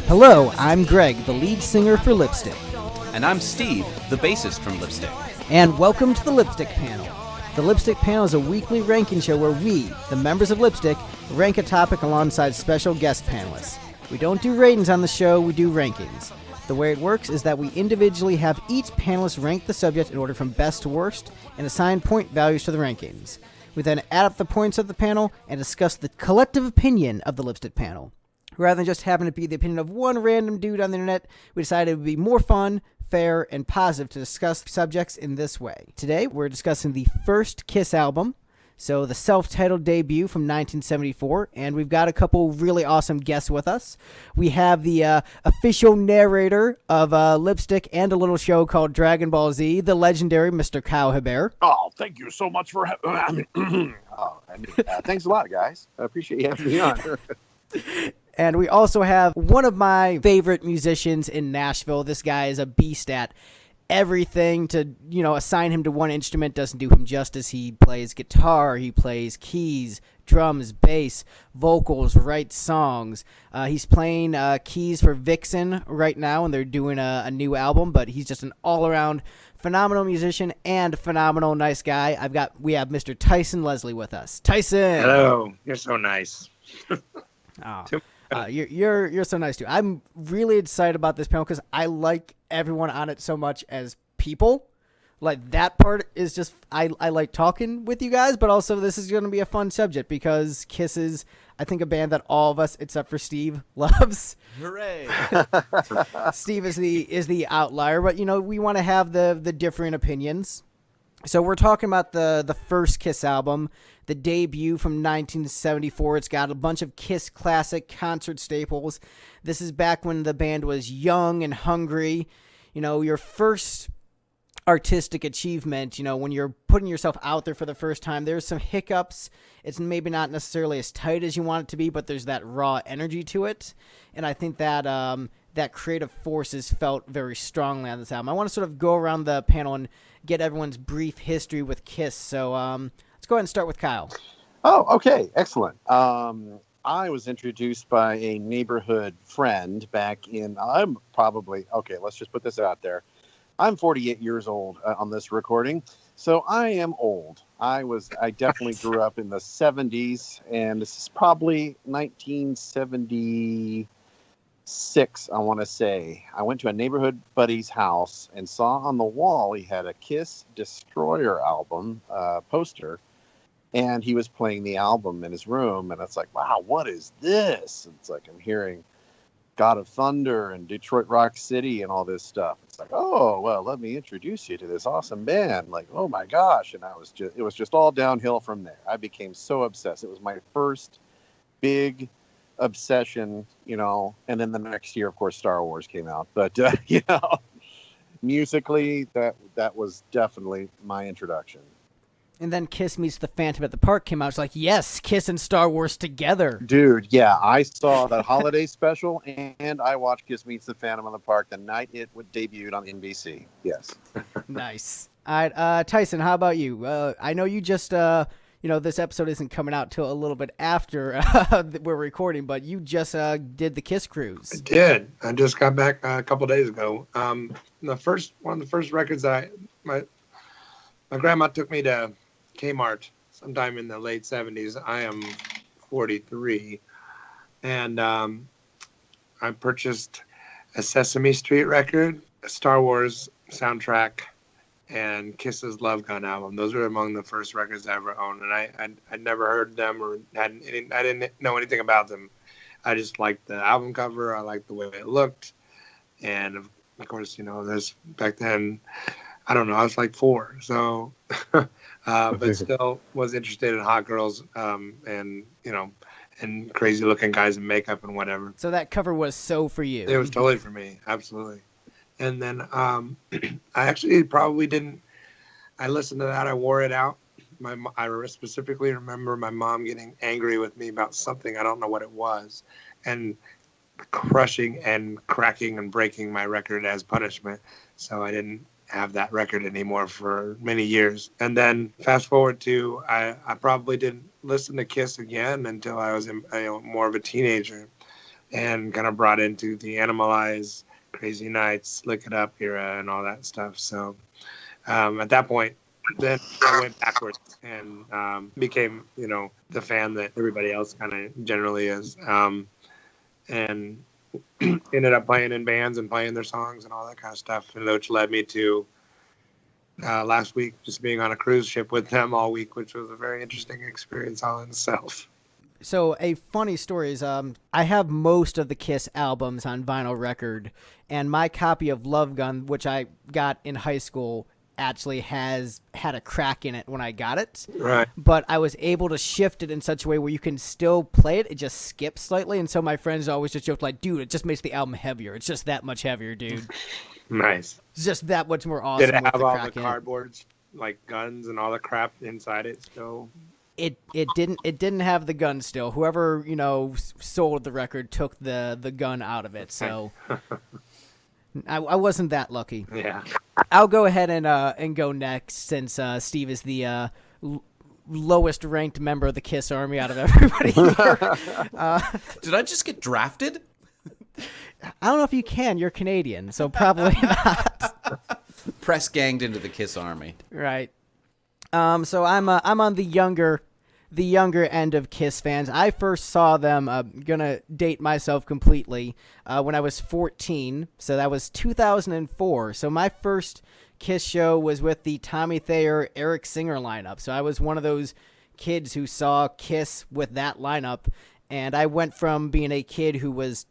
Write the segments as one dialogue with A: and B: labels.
A: Hello, I'm Greg, the lead singer for Lipstick.
B: And I'm Steve, the bassist from Lipstick.
A: And welcome to the Lipstick Panel. The Lipstick Panel is a weekly ranking show where we, the members of Lipstick, rank a topic alongside special guest panelists. We don't do ratings on the show, we do rankings. The way it works is that we individually have each panelist rank the subject in order from best to worst and assign point values to the rankings. We then add up the points of the panel and discuss the collective opinion of the Lipstick Panel. Rather than just having it be the opinion of one random dude on the internet, we decided it would be more fun, fair, and positive to discuss subjects in this way. Today, we're discussing the first Kiss album, so the self-titled debut from 1974, and we've got a couple really awesome guests with us. We have the official narrator of Lipstick and a little show called Dragonball Z, the legendary Mr. Kyle Hebert.
C: Oh, thank you so much for thanks a lot, guys. I appreciate you having me on.
A: And we also have one of my favorite musicians in Nashville. This guy is a beast at everything. To, assign him to one instrument doesn't do him justice. He plays guitar, he plays keys, drums, bass, vocals, writes songs. He's playing keys for Vixen right now, and they're doing a new album, but he's just an all-around phenomenal musician and phenomenal nice guy. We have Mr. Tyson Leslie with us. Tyson!
D: Hello. You're so nice.
A: Oh. You're so nice too. I'm really excited about this panel because I like everyone on it so much as people. Like, that part is just, I like talking with you guys, but also this is going to be a fun subject because Kiss is, I think, a band that all of us, except for Steve, loves.
B: Hooray!
A: Steve is the outlier, but we want to have the differing opinions. So we're talking about the first Kiss album, the debut from 1974. It's got a bunch of Kiss classic concert staples. This is back when the band was young and hungry. Your first artistic achievement, when you're putting yourself out there for the first time, there's some hiccups. It's maybe not necessarily as tight as you want it to be, but there's that raw energy to it. And I think that that creative force is felt very strongly on this album. I want to sort of go around the panel and get everyone's brief history with Kiss. So let's go ahead and start with Kyle.
C: Oh, okay. Excellent. I was introduced by a neighborhood friend back in, let's just put this out there. I'm 48 years old on this recording, so I am old. I definitely grew up in the 70s, and this is probably 1976, I want to say. I went to a neighborhood buddy's house and saw on the wall he had a Kiss Destroyer album poster, and he was playing the album in his room, and it's like, wow, what is this? And it's like I'm hearing God of Thunder and Detroit Rock City and all this stuff. It's like, oh, well, let me introduce you to this awesome band. Like, oh my gosh. And it was just all downhill from there. I became so obsessed. It was my first big obsession, and then the next year, of course, Star Wars came out. But, musically, that was definitely my introduction.
A: And then Kiss Meets the Phantom at the Park came out. It's like, yes, Kiss and Star Wars together.
C: Dude, yeah, I saw that holiday special, and I watched Kiss Meets the Phantom at the Park the night it debuted on NBC. Yes.
A: Nice. All right, Tyson, how about you? I know you just, this episode isn't coming out till a little bit after we're recording, but you just did the Kiss cruise.
D: I did. I just got back a couple days ago. One of the first records that my grandma took me to Kmart sometime in the late 70s. I am 43. And I purchased a Sesame Street record, a Star Wars soundtrack, and Kiss's Love Gun album. Those were among the first records I ever owned. And I'd never heard them or I didn't know anything about them. I just liked the album cover. I liked the way it looked. And of course, there's back then, I don't know, I was like 4. So, but still was interested in hot girls and crazy looking guys in makeup and whatever.
A: So that cover was so for you.
D: It was totally for me. Absolutely. And then I actually probably didn't, I listened to that. I wore it out. I specifically remember my mom getting angry with me about something. I don't know what it was. And crushing and cracking and breaking my record as punishment. So I didn't have that record anymore for many years. And then fast forward to, I probably didn't listen to Kiss again until I was more of a teenager. and kind of brought into the Animalize, Crazy Nights, Lick It Up era and all that stuff. So at that point, then I went backwards and became, the fan that everybody else kind of generally is, and ended up playing in bands and playing their songs and all that kind of stuff, and which led me to last week just being on a cruise ship with them all week, which was a very interesting experience all in itself.
A: So a funny story is I have most of the Kiss albums on vinyl record, and my copy of Love Gun, which I got in high school, actually had a crack in it when I got it.
D: Right.
A: But I was able to shift it in such a way where you can still play it. It just skips slightly. And so my friends always just joked like, dude, it just makes the album heavier. It's just that much heavier, dude.
D: Nice.
A: It's just that much more awesome.
D: Did it
A: with
D: have
A: the
D: all
A: crack
D: the
A: in it.
D: cardboards, like guns and all the crap inside it still?
A: It didn't have the gun still. Whoever, sold the record took the gun out of it. So I wasn't that lucky.
D: Yeah.
A: I'll go ahead and go next since Steve is the lowest ranked member of the Kiss Army out of everybody here.
B: Did I just get drafted?
A: I don't know if you can. You're Canadian, so probably not.
B: Press ganged into the Kiss Army.
A: Right. So I'm on the younger end of Kiss fans. I first saw them, gonna date myself completely, when I was 14. So that was 2004. So my first Kiss show was with the Tommy Thayer, Eric Singer lineup. So I was one of those kids who saw Kiss with that lineup. And I went from being a kid who was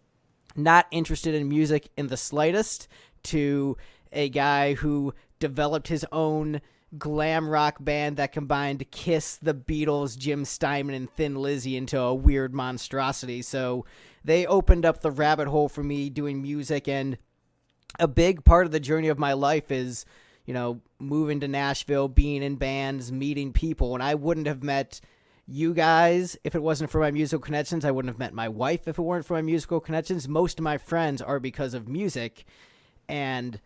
A: not interested in music in the slightest to a guy who developed his own glam rock band that combined Kiss, the Beatles, Jim Steinman, and Thin Lizzy into a weird monstrosity. So they opened up the rabbit hole for me doing music, and a big part of the journey of my life is, moving to Nashville, being in bands, meeting people, and I wouldn't have met you guys if it wasn't for my musical connections. I wouldn't have met my wife if it weren't for my musical connections. Most of my friends are because of music, and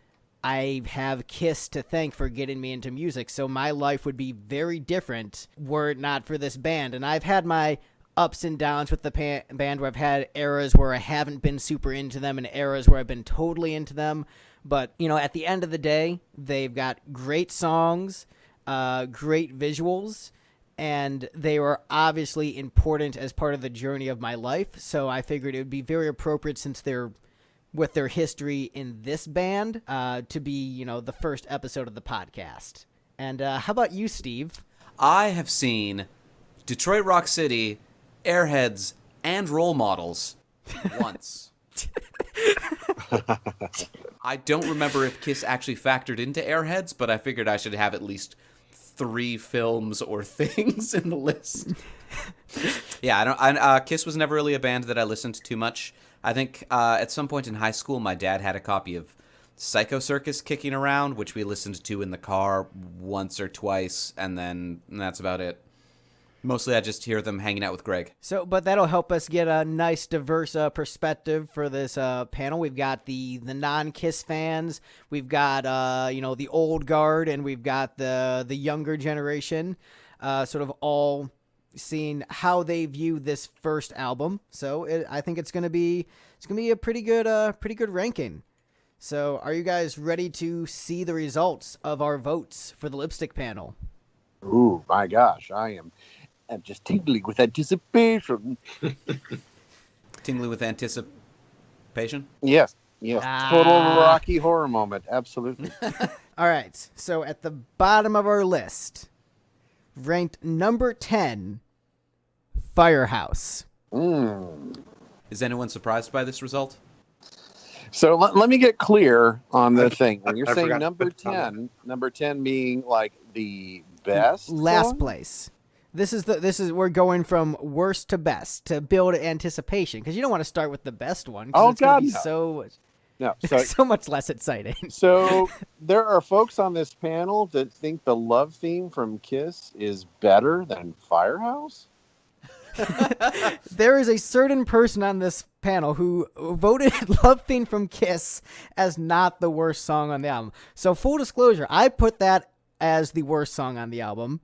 A: I have Kiss to thank for getting me into music, so my life would be very different were it not for this band. And I've had my ups and downs with the band where I've had eras where I haven't been super into them and eras where I've been totally into them. But, at the end of the day, they've got great songs, great visuals, and they were obviously important as part of the journey of my life. So I figured it would be very appropriate, since they're with their history in this band, to be, the first episode of the podcast. And how about you, Steve?
B: I have seen Detroit Rock City, Airheads, and Role Models once. I don't remember if Kiss actually factored into Airheads, but I figured I should have at least 3 films or things in the list. Yeah, Kiss was never really a band that I listened to too much. I think at some point in high school, my dad had a copy of Psycho Circus kicking around, which we listened to in the car once or twice, and that's about it. Mostly I just hear them hanging out with Greg.
A: So, but that'll help us get a nice, diverse perspective for this panel. We've got the non-Kiss fans, we've got the old guard, and we've got the younger generation, sort of all seeing how they view this first album. So I think it's gonna be a pretty good ranking. So are you guys ready to see the results of our votes for the lipstick panel?
C: Ooh, my gosh, I'm just tingling with anticipation.
B: Tingly with anticipation?
C: Yes. Total Rocky Horror moment. Absolutely.
A: All right. So at the bottom of our list, ranked number 10, Firehouse.
B: Is anyone surprised by this result?
C: So let me get clear on the thing. When you're
D: I
C: saying
D: forgot
C: number
D: to put it on
C: 10, number 10 being like the best
A: Last
C: song?
A: place. This is we're going from worst to best to build anticipation, because you don't want to start with the best one.
C: Oh,
A: it's gonna
C: God,
A: be
C: no. No.
A: so much less exciting.
C: So there are folks on this panel that think the love theme from Kiss is better than Firehouse?
A: There is a certain person on this panel who voted Love Theme from Kiss as not the worst song on the album. So full disclosure, I put that as the worst song on the album.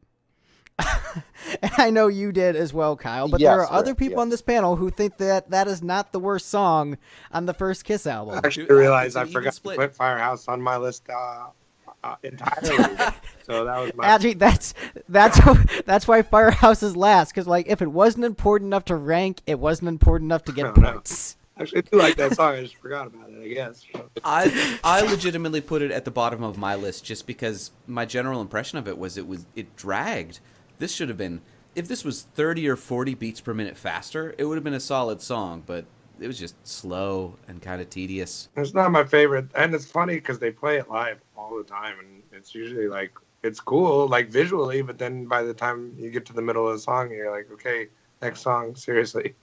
A: And I know you did as well, Kyle, but
C: Yes,
A: there are other
C: correct,
A: people on
C: yes.
A: this panel who think that that is not the worst song on the first Kiss album.
D: I actually
B: Dude,
D: realized
B: it's an
D: I
B: even
D: forgot to
B: split.
D: put Firehouse on my list entirely. So that was my.
A: Actually, that's why Firehouse is last, because like if it wasn't important enough to rank, it wasn't important enough to get
D: Oh, no.
A: points.
D: Actually, I do like that song. I just forgot about it, I guess.
B: I legitimately put it at the bottom of my list just because my general impression of it was it dragged. This should have been, if this was 30 or 40 beats per minute faster, it would have been a solid song, but it was just slow and kind of tedious.
D: It's not my favorite. And it's funny because they play it live all the time. And it's usually like, it's cool, like visually, but then by the time you get to the middle of the song, you're like, okay, next song, seriously.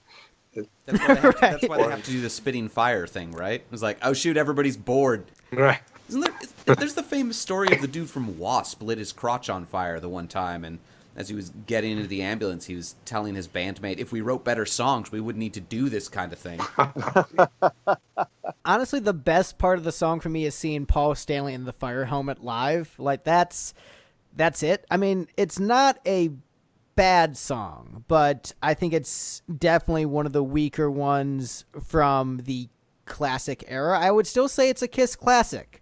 B: That's why they have to do the spitting fire thing, right? It was like, oh shoot, everybody's bored.
D: Right.
B: There's the famous story of the dude from Wasp lit his crotch on fire the one time, and as he was getting into the ambulance, he was telling his bandmate, if we wrote better songs, we wouldn't need to do this kind of thing.
A: Honestly, the best part of the song for me is seeing Paul Stanley in the fire helmet live. Like that's it. I mean, it's not a bad song, but I think it's definitely one of the weaker ones from the classic era. I would still say it's a Kiss classic,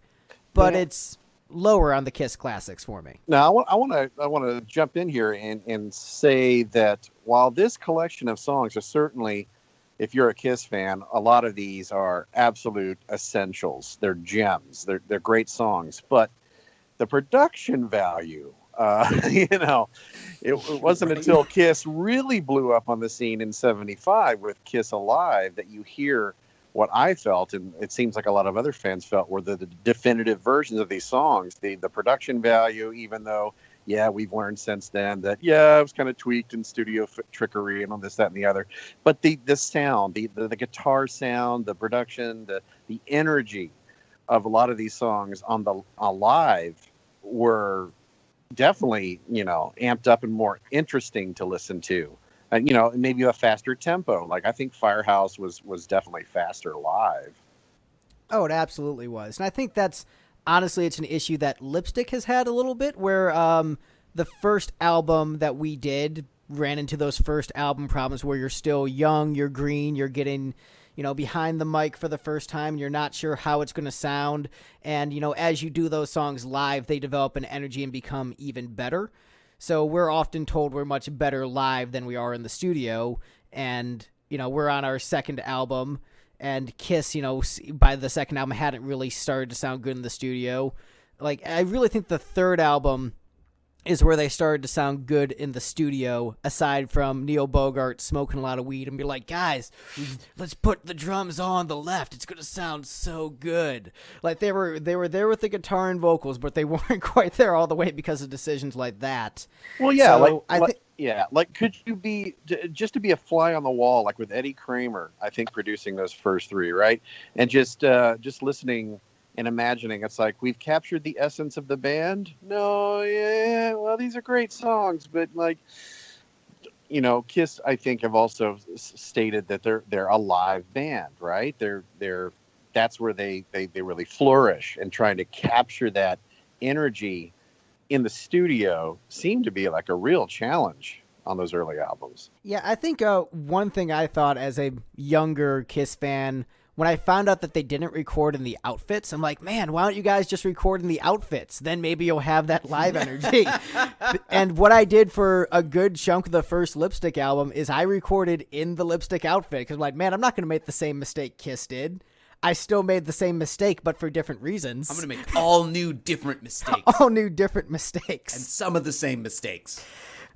A: but it's lower on the Kiss classics for me.
C: Now, I want to jump in here and say that while this collection of songs are certainly, if you're a Kiss fan, a lot of these are absolute essentials. They're gems. They're great songs, but the production value, it wasn't until Kiss really blew up on the scene in '75 with Kiss Alive that you hear what I felt, and it seems like a lot of other fans felt, were the definitive versions of these songs. The production value, even though, we've learned since then that, it was kind of tweaked in studio trickery and all this, that, and the other. But the sound, the guitar sound, the production, the energy of a lot of these songs on the Alive were definitely, amped up and more interesting to listen to. Maybe a faster tempo. Like I think Firehouse was definitely faster live.
A: Oh, it absolutely was. And I think that's, honestly, it's an issue that Lipstick has had a little bit, where the first album that we did ran into those first album problems where you're still young, you're green, you're getting, behind the mic for the first time, you're not sure how it's going to sound. And, as you do those songs live, they develop an energy and become even better. So we're often told we're much better live than we are in the studio. And, we're on our second album, and Kiss, by the second album hadn't really started to sound good in the studio. Like, I really think the third album is where they started to sound good in the studio, aside from Neil Bogart smoking a lot of weed and be like, guys, let's put the drums on the left. It's going to sound so good. Like they were there with the guitar and vocals, but they weren't quite there all the way because of decisions like that.
C: Well, yeah,
A: so
C: could you be, just to be a fly on the wall, like with Eddie Kramer, I think, producing those first three, right? And just listening and imagining, it's like, we've captured the essence of the band. No, well, these are great songs, but like, Kiss, I think, have also stated that they're a live band, right? That's where they really flourish, and trying to capture that energy in the studio seemed to be like a real challenge on those early albums.
A: Yeah, I think one thing I thought as a younger Kiss fan, when I found out that they didn't record in the outfits, I'm like, man, why don't you guys just record in the outfits? Then maybe you'll have that live energy. And what I did for a good chunk of the first Lipstick album is I recorded in the Lipstick outfit, because I'm like, man, I'm not going to make the same mistake Kiss did. I still made the same mistake, but for different reasons.
B: I'm going to make all new different mistakes.
A: All new different mistakes.
B: And some of the same mistakes.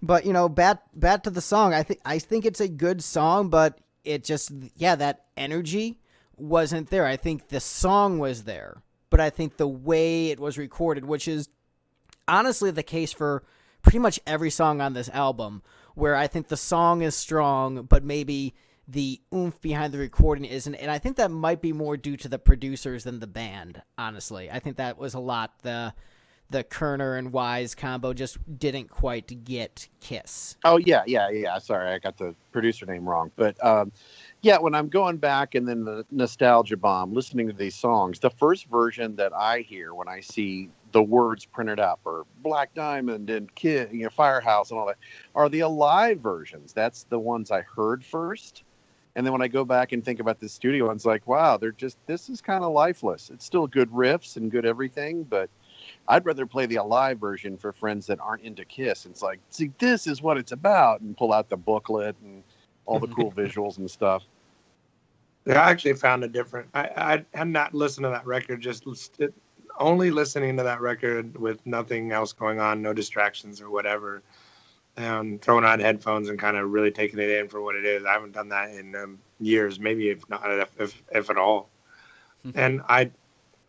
A: But, back to the song. I think it's a good song, but it just, that energy wasn't there. I think the song was there, but I think the way it was recorded, which is honestly the case for pretty much every song on this album, where I think the song is strong, but maybe the oomph behind the recording isn't. And I think that might be more due to the producers than the band, honestly. I think that was a lot the Kerner and Wise combo just didn't quite get Kiss.
C: Oh, yeah. Sorry, I got the producer name wrong. But, when I'm going back and then the nostalgia bomb, listening to these songs, the first version that I hear when I see the words printed up, or Black Diamond and Kid, Firehouse and all that, are the Alive versions. That's the ones I heard first. And then when I go back and think about the studio ones, like, wow, this is kind of lifeless. It's still good riffs and good everything, but I'd rather play the Alive version for friends that aren't into Kiss. It's like, see, this is what it's about, and pull out the booklet and all the cool visuals and stuff.
D: Yeah, I actually found a different. I had not listened to that record, only listening to that record with nothing else going on, no distractions or whatever, and throwing on headphones and kind of really taking it in for what it is. I haven't done that in years, maybe if not, if at all. And I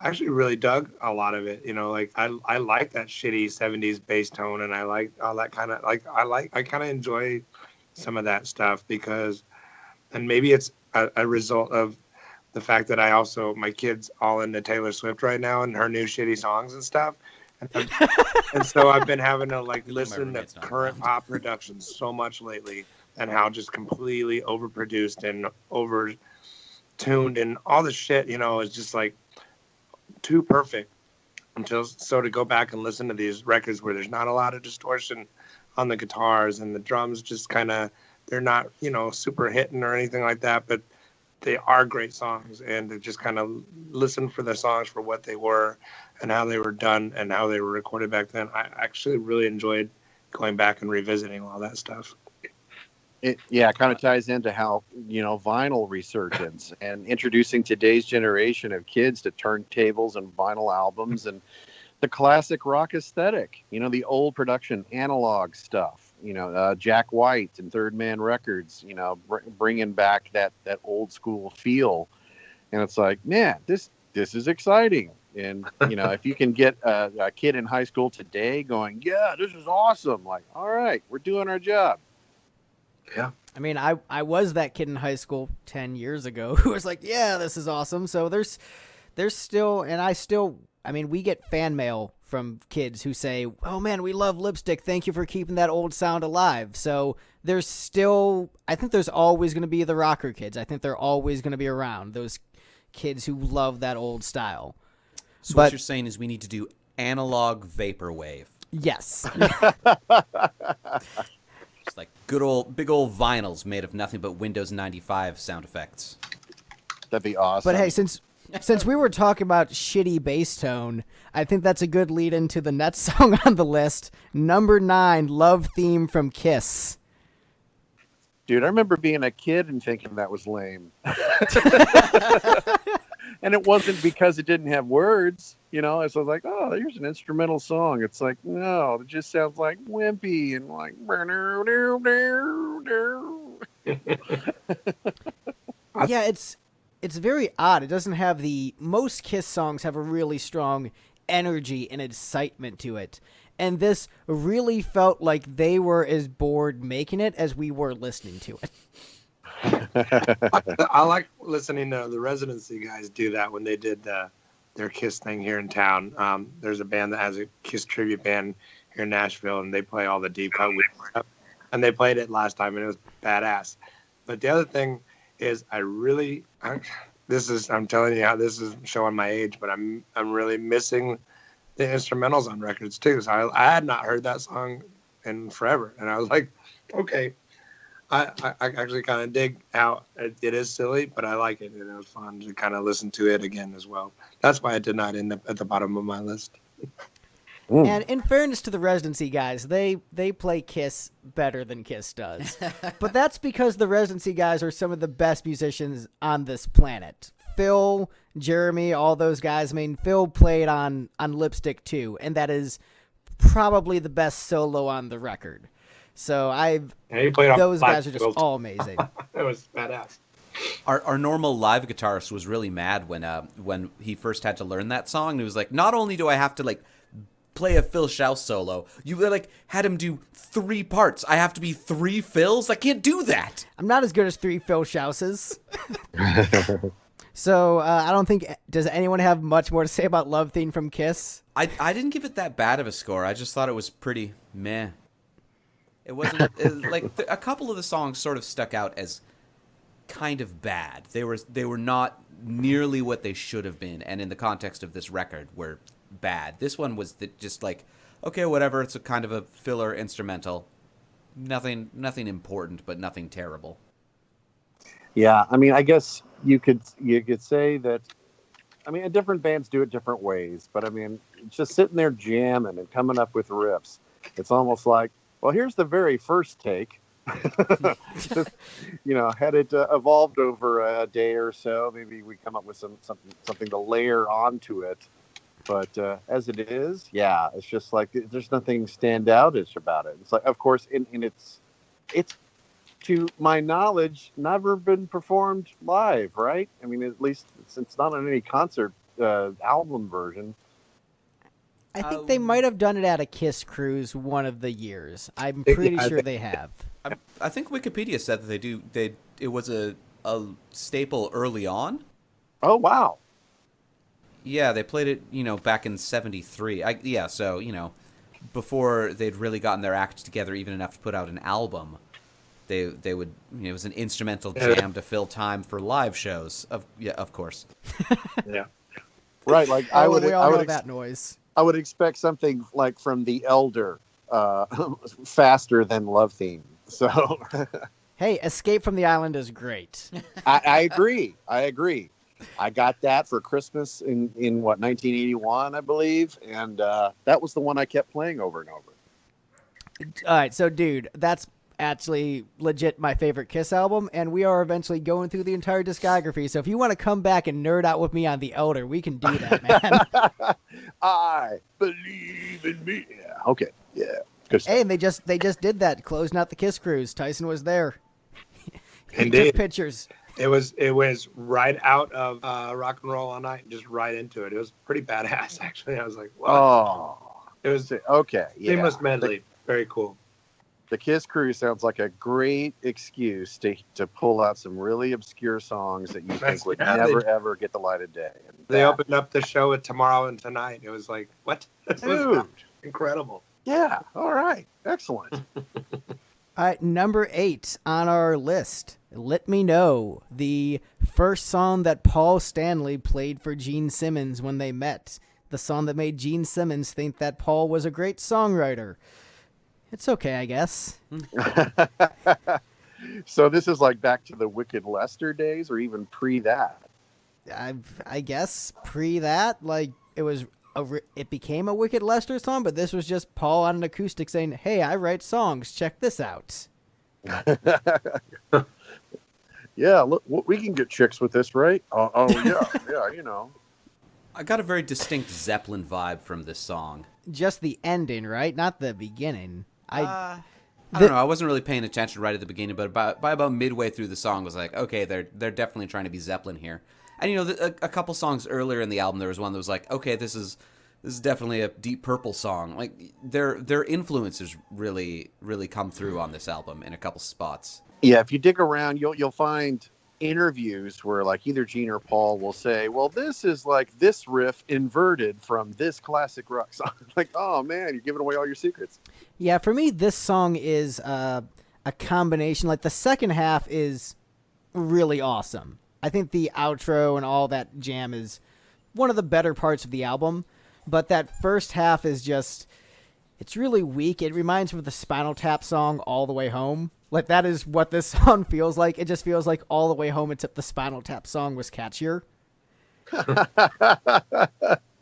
D: actually really dug a lot of it. Like I like that shitty 70s bass tone, and I like all that kind of I kind of enjoy some of that stuff and maybe it's a result of the fact that my kids all into Taylor Swift right now and her new shitty songs and stuff. And so I've been having to listen to current pop productions so much lately, and how just completely overproduced and over-tuned and all the shit, is just like too perfect. So to go back and listen to these records where there's not a lot of distortion on the guitars and the drums just kind of, they're not, super hitting or anything like that, but they are great songs, and to just kind of listen for the songs for what they were and how they were done and how they were recorded back then. I actually really enjoyed going back and revisiting all that stuff.
C: It kind of ties into how, vinyl resurgence and introducing today's generation of kids to turntables and vinyl albums and the classic rock aesthetic, the old production analog stuff. Jack White and Third Man Records, bringing back that old school feel. And it's like, man, this is exciting. And, if you can get a kid in high school today going, yeah, this is awesome. Like, all right, we're doing our job.
D: Yeah.
A: I mean, I was that kid in high school 10 years ago who was like, yeah, this is awesome. So there's still, and we get fan mail from kids who say, oh man, we love Lipstick. Thank you for keeping that old sound alive. So there's still, I think there's always going to be the rocker kids. I think they're always going to be around, those kids who love that old style.
B: So what you're saying is we need to do analog vaporwave.
A: Yes.
B: Just like big old vinyls made of nothing but Windows 95 sound effects.
C: That'd be awesome.
A: But hey, since we were talking about shitty bass tone, I think that's a good lead into the next song on the list. Number 9, Love Theme from Kiss.
C: Dude, I remember being a kid and thinking that was lame. And it wasn't because it didn't have words, So I was like, oh, here's an instrumental song. It's like, no, it just sounds like wimpy and like...
A: Yeah, it's very odd. It doesn't have most Kiss songs have a really strong energy and excitement to it. And this really felt like they were as bored making it as we were listening to it.
D: I like listening to the Residency guys do that when they did their Kiss thing here in town. There's a band that has a Kiss tribute band here in Nashville, and they play all the deep cut stuff. And they played it last time, and it was badass. But the other thing is, I'm telling you how this is showing my age, but I'm really missing the instrumentals on records too. So I had not heard that song in forever, and I was like, okay. I actually kind of dig how it is silly, but I like it, and it was fun to kind of listen to it again as well. That's why it did not end up at the bottom of my list.
A: And in fairness to the Residency guys, they play Kiss better than Kiss does. But that's because the Residency guys are some of the best musicians on this planet. Phil, Jeremy, all those guys. I mean, Phil played on Lipstick too, and that is probably the best solo on the record. So those guys are just all amazing.
D: It was badass.
B: Our normal live guitarist was really mad when he first had to learn that song. And he was like, not only do I have to play a Phil Schaus solo, you had him do 3 parts. I have to be 3 Phils? I can't do that.
A: I'm not as good as 3 Phil Schauses. So I don't think, does anyone have much more to say about Love Theme from Kiss?
B: I didn't give it that bad of a score. I just thought it was pretty meh. It wasn't a couple of the songs sort of stuck out as kind of bad. They were not nearly what they should have been, and in the context of this record, were bad. This one was just like, okay, whatever. It's a kind of a filler instrumental. Nothing important, but nothing terrible.
C: Yeah, I mean, I guess you could say that. I mean, different bands do it different ways, but I mean, just sitting there jamming and coming up with riffs, it's almost like, well, here's the very first take. Just, had it evolved over a day or so, maybe we come up with something to layer onto it. But as it is, yeah, it's just like there's nothing standoutish about it. It's like, of course, it's to my knowledge never been performed live, right? I mean, at least it's not on any concert album version.
A: I think they might have done it at a Kiss cruise one of the years. I'm pretty sure they have.
B: I think Wikipedia said that they do. It was a staple early on.
C: Oh wow!
B: Yeah, they played it, back in '73. So before they'd really gotten their act together, even enough to put out an album, they would. It was an instrumental jam to fill time for live shows. Of course.
D: Yeah.
C: Right, like
A: we all know that noise.
C: I would expect something like from The Elder, faster than Love Theme. So,
A: hey, Escape from the Island is great.
C: I agree. I got that for Christmas in 1981, I believe, and that was the one I kept playing over and over.
A: All right, so dude, that's actually legit my favorite Kiss album, and we are eventually going through the entire discography. So if you want to come back and nerd out with me on The Elder, we can do that, man.
C: I believe in me. Yeah. Okay. Yeah. Good stuff.
A: Hey, and they just did that, closing out the Kiss cruise. Tyson was there. He
D: Indeed.
A: took pictures.
D: It was right out of Rock and Roll All Night, just right into it. It was pretty badass, actually. I was like, wow.
C: Oh,
D: It was
C: okay. Yeah.
D: seamless medley. Very cool.
C: The Kiss Cruise sounds like a great excuse to pull out some really obscure songs that you think would never, ever get the light of day. And
D: they opened up the show with Tomorrow and Tonight. It was like, what? This was incredible.
C: Yeah. All right. Excellent.
A: All right, number 8 on our list. Let Me Know, the first song that Paul Stanley played for Gene Simmons when they met. The song that made Gene Simmons think that Paul was a great songwriter. It's okay, I guess.
C: So this is like back to the Wicked Lester days, or even pre that?
A: I guess pre that, like it became a Wicked Lester song, but this was just Paul on an acoustic saying, "Hey, I write songs. Check this out."
C: Yeah, look, we can get chicks with this, right? Oh yeah,
B: I got a very distinct Zeppelin vibe from this song.
A: Just the ending, right? Not the beginning.
B: I don't know. I wasn't really paying attention right at the beginning, but by about midway through the song, I was like, okay, they're definitely trying to be Zeppelin here. And a couple songs earlier in the album, there was one that was like, okay, this is definitely a Deep Purple song. Like their influences really really come through on this album in a couple spots.
C: Yeah, if you dig around, you'll find interviews where like either Gene or Paul will say, well, this is like this riff inverted from this classic rock song. Like, oh man, you're giving away all your secrets.
A: Yeah, for me, this song is a combination. Like the second half is really awesome. I think the outro and all that jam is one of the better parts of the album. But that first half is just, it's really weak. It reminds me of the Spinal Tap song All the Way Home. Like that is what this song feels like. It just feels like All the Way Home, except the Spinal Tap song was catchier.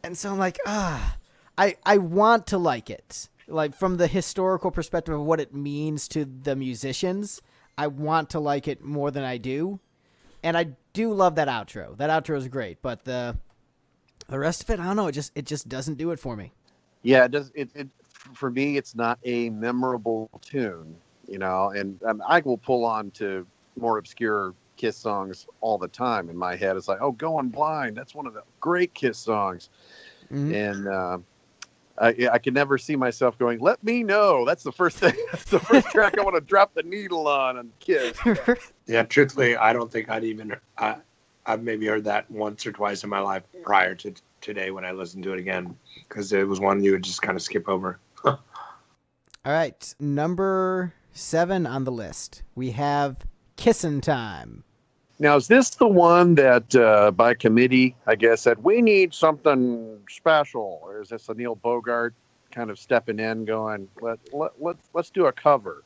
A: And so I'm like, I want to like it. Like from the historical perspective of what it means to the musicians, I want to like it more than I do. And I do love that outro. That outro is great, but the rest of it, I don't know. It just doesn't do it for me.
C: Yeah, it does. It for me, it's not a memorable tune, And I will pull on to more obscure Kiss songs all the time in my head. It's like, oh, Going Blind. That's one of the great Kiss songs, and I can never see myself going, Let Me Know. That's the first thing. That's the first track I want to drop the needle on Kiss.
D: Yeah, truthfully, I don't think I've maybe heard that once or twice in my life prior to today when I listened to it again, because it was one you would just kind of skip over.
A: All right, number 7 on the list. We have Kissin' Time.
C: Now, is this the one that by committee, I guess, said we need something special, or is this a Neil Bogart kind of stepping in, going, let's do a cover?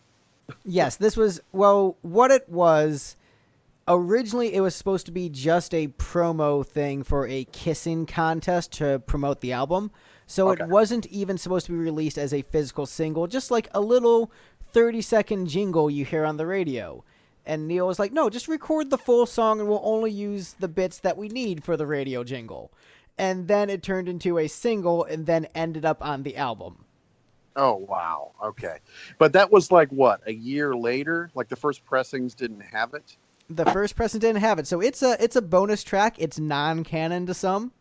A: Yes, this was, well, what it was, originally it was supposed to be just a promo thing for a kissing contest to promote the album. So
C: Okay.
A: it wasn't even supposed to be released as a physical single, just like a little 30-second jingle you hear on the radio. And Neil was like, no, just record the full song and we'll only use the bits that we need for the radio jingle. And then it turned into a single and then ended up on the album.
C: Oh, wow. Okay. But that was like, what, a year later? Like the first pressings didn't have it?
A: The first pressing didn't have it. So it's a bonus track. It's non-canon to some.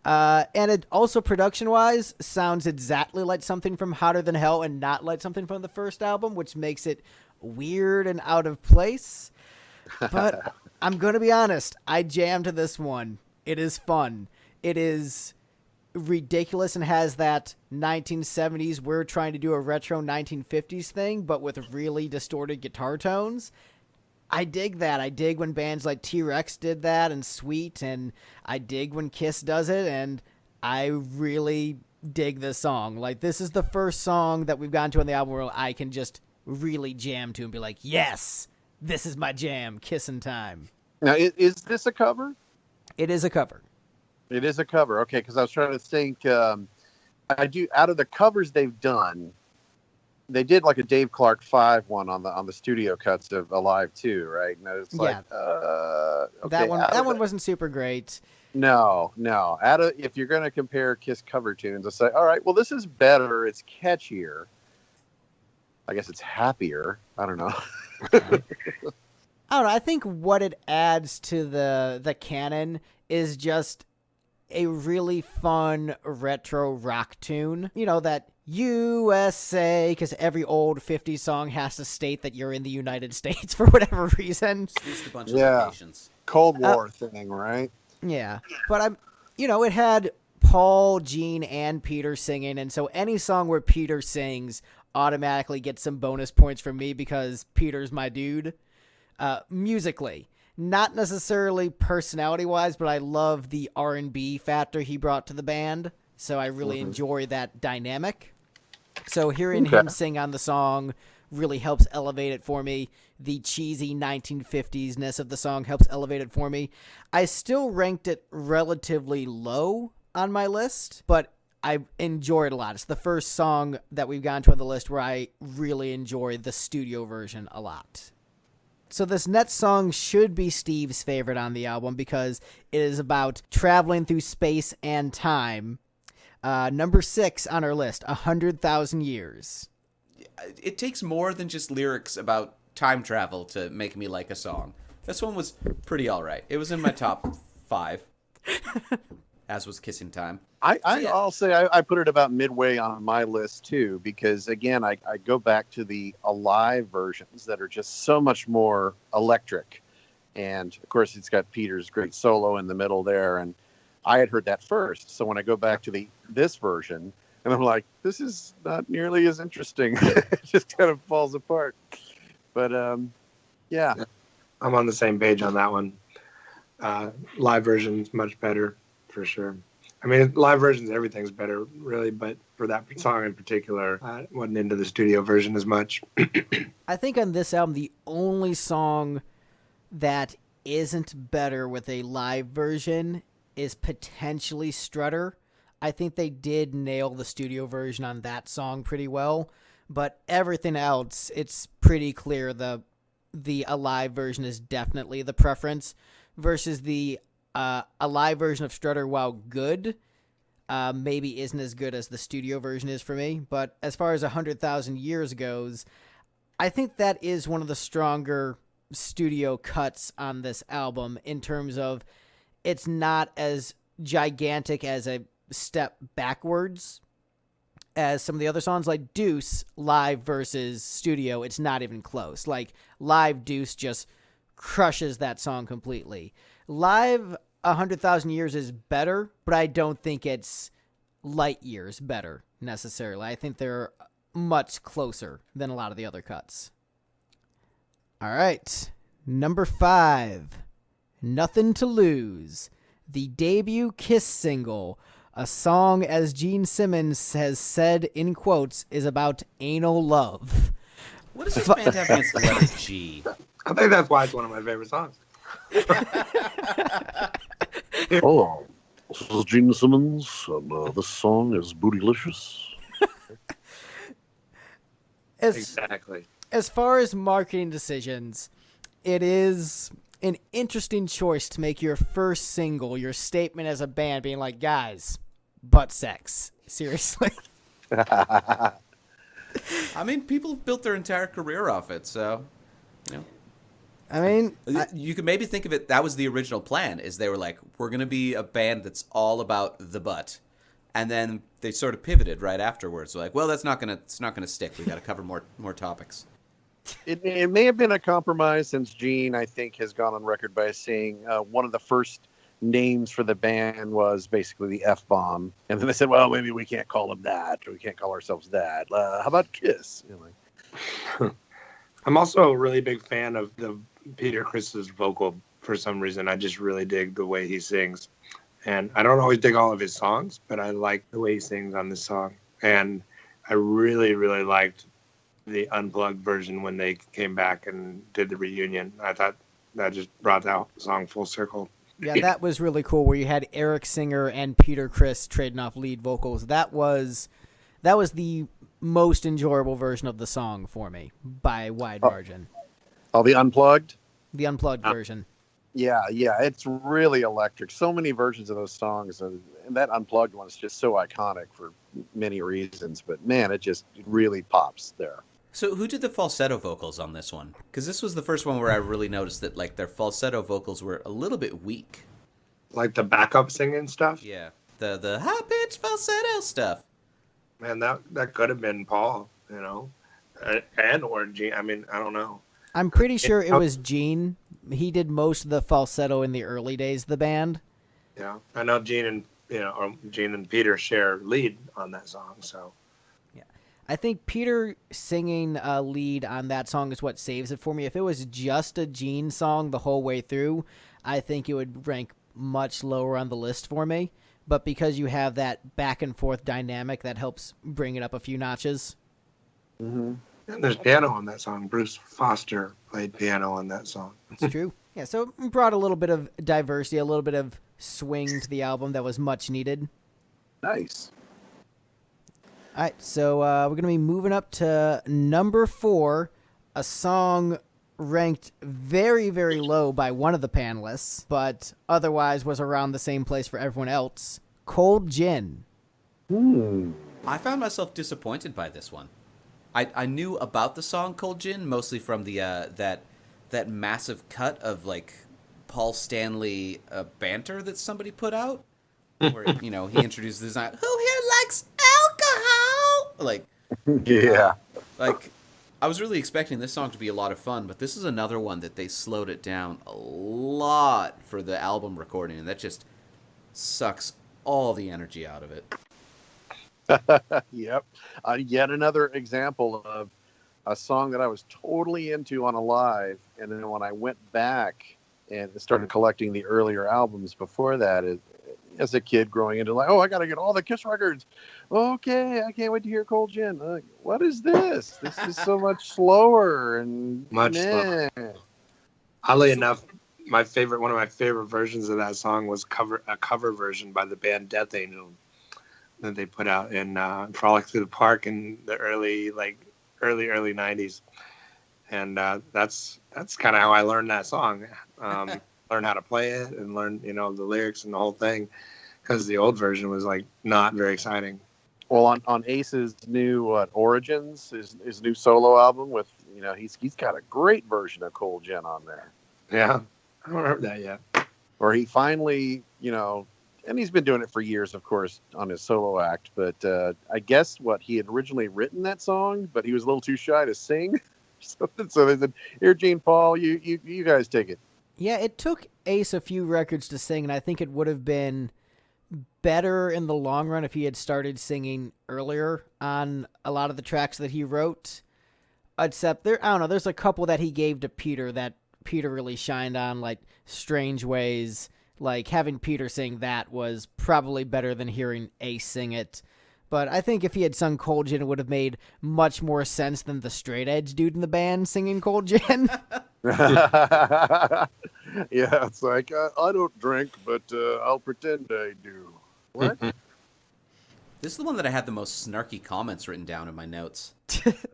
A: And it also, production-wise, sounds exactly like something from Hotter Than Hell and not like something from the first album, which makes it weird and out of place. But I'm going to be honest. I jammed to this one. It is fun. It is ridiculous and has that 1970s, we're trying to do a retro 1950s thing, but with really distorted guitar tones. I dig that. I dig when bands like T-Rex did that and Sweet, and I dig when Kiss does it, and I really dig this song. Like, this is the first song that we've gotten to on the album where I can just really jam to and be like, yes, this is my jam, Kissin' Time.
C: Now, is this a cover?
A: It is a cover.
C: It is a cover. Okay, because I was trying to think. I do, out of the covers they've done, they did like a Dave Clark 5 one on the studio cuts of Alive 2, right? And it's like, okay,
A: that one wasn't super great.
C: No. If you're going to compare Kiss cover tunes, I'll say, all right, well, this is better. It's catchier. I guess it's happier. I don't know.
A: I don't know. I think what it adds to the canon is just a really fun retro rock tune. You know, that USA, because every old 50s song has to state that you're in the United States for whatever reason.
B: Just a bunch of locations.
C: Cold War thing, right?
A: Yeah. But it had Paul, Gene, and Peter singing, and so any song where Peter sings automatically gets some bonus points from me because Peter's my dude. Musically, not necessarily personality-wise, but I love the R&B factor he brought to the band, so I really enjoy that dynamic. So hearing him sing on the song really helps elevate it for me. The cheesy 1950s-ness of the song helps elevate it for me. I still ranked it relatively low on my list, but I enjoy it a lot. It's the first song that we've gotten to on the list where I really enjoy the studio version a lot. So this next song should be Steve's favorite on the album because it is about traveling through space and time. Number 6 on our list, 100,000 Years.
B: It takes more than just lyrics about time travel to make me like a song. This one was pretty all right. It was in my top 5, as was Kissing Time.
C: I'll say I put it about midway on my list too, because again, I go back to the Alive versions that are just so much more electric. And of course, it's got Peter's great solo in the middle there. And I had heard that first. So when I go back to this version, and I'm like, this is not nearly as interesting. It just kind of falls apart. But yeah.
D: I'm on the same page on that one. Live version's much better for sure. I mean, live versions, everything's better, really, but for that song in particular, I wasn't into the studio version as much.
A: I think on this album, the only song that isn't better with a live version is potentially Strutter. I think they did nail the studio version on that song pretty well, but everything else, it's pretty clear the Alive version is definitely the preference versus the a live version of Strutter, while good, maybe isn't as good as the studio version is for me. But as far as 100,000 Years goes, I think that is one of the stronger studio cuts on this album in terms of it's not as gigantic as a step backwards as some of the other songs. Like Deuce, live versus studio, it's not even close. Like live Deuce just crushes that song completely. Live 100,000 Years is better, but I don't think it's light years better necessarily. I think they're much closer than a lot of the other cuts. All right. Number 5, Nothing to Lose, the debut Kiss single, a song, as Gene Simmons has said in quotes, is about anal love.
B: What does this band have against the letter G?
D: I think that's why it's one of my favorite songs.
C: Hello, this is Gene Simmons, and this song is Bootylicious.
D: Exactly.
A: As far as marketing decisions, it is an interesting choice to make your first single, your statement as a band, being like, guys, butt sex. Seriously.
B: I mean, people have built their entire career off it, so, you know.
A: I mean,
B: you could maybe think of it, that was the original plan, is they were like, we're going to be a band that's all about the butt. And then they sort of pivoted right afterwards. They're like, well, it's not gonna stick. We got to cover more topics.
C: It may have been a compromise, since Gene, I think, has gone on record by saying one of the first names for the band was basically the F-bomb. And then they said, well, maybe we can't call them that, or we can't call ourselves that. How about Kiss? You know, like...
D: I'm also a really big fan of the Peter Criss's vocal for some reason. I just really dig the way he sings. And I don't always dig all of his songs, but I like the way he sings on this song. And I really, really liked the unplugged version when they came back and did the reunion. I thought that just brought that song full circle.
A: Yeah, that was really cool, where you had Eric Singer and Peter Criss trading off lead vocals. That was the most enjoyable version of the song for me, by wide margin.
C: Oh, the unplugged?
A: The unplugged version.
C: Yeah, it's really electric. So many versions of those songs, and that unplugged one is just so iconic for many reasons. But man, it really pops there.
B: So who did the falsetto vocals on this one? Because this was the first one where I really noticed that like their falsetto vocals were a little bit weak.
D: Like the backup singing stuff?
B: Yeah, the high pitched falsetto stuff.
D: Man, that could have been Paul, you know, and or Gene. I mean, I don't know.
A: I'm pretty sure it was Gene. He did most of the falsetto in the early days of the band.
D: Yeah, I know Gene and Peter share lead on that song. So,
A: yeah, I think Peter singing lead on that song is what saves it for me. If it was just a Gene song the whole way through, I think it would rank much lower on the list for me. But because you have that back and forth dynamic, that helps bring it up a few notches.
C: Mm-hmm.
D: And there's piano on that song. Bruce Foster played piano on that song.
A: It's true. Yeah, so it brought a little bit of diversity, a little bit of swing to the album that was much needed.
C: Nice.
A: All right, so we're going to be moving up to number 4, a song ranked very, very low by one of the panelists, but otherwise was around the same place for everyone else, Cold Gin.
B: I found myself disappointed by this one. I knew about the song Cold Gin mostly from the that massive cut of like Paul Stanley banter that somebody put out, where he introduces this line, "Who here likes alcohol?" Like,
C: yeah,
B: like I was really expecting this song to be a lot of fun, but this is another one that they slowed it down a lot for the album recording, and that just sucks all the energy out of it.
C: Yep. Yet another example of a song that I was totally into on a live, and then when I went back and started collecting the earlier albums before that, as a kid growing into like, oh, I got to get all the Kiss records. Okay, I can't wait to hear Cold Gin. Like, what is this? This is so much slower and
D: much slower. Oddly enough, one of my favorite versions of that song was a cover version by the band Death Angel that they put out in Frolic Through the Park in the early 90s. And that's kind of how I learned that song. Learn how to play it and learn, the lyrics and the whole thing, because the old version was like not very exciting.
C: Well, on Ace's new Origins, his new solo album with, he's got a great version of Cold Gin on there.
D: Yeah, I haven't heard that yet.
C: Where he finally, and he's been doing it for years, of course, on his solo act. But I guess he had originally written that song, but he was a little too shy to sing. So they said, "Here, Gene, Paul, you guys take it."
A: Yeah, it took Ace a few records to sing, and I think it would have been better in the long run if he had started singing earlier on a lot of the tracks that he wrote. Except there's a couple that he gave to Peter that Peter really shined on, like Strange Ways. Like, having Peter sing that was probably better than hearing Ace sing it. But I think if he had sung Cold Gin, it would have made much more sense than the straight edge dude in the band singing Cold Gin.
C: Yeah, it's like, I don't drink, but I'll pretend I do. What?
B: This is the one that I had the most snarky comments written down in my notes.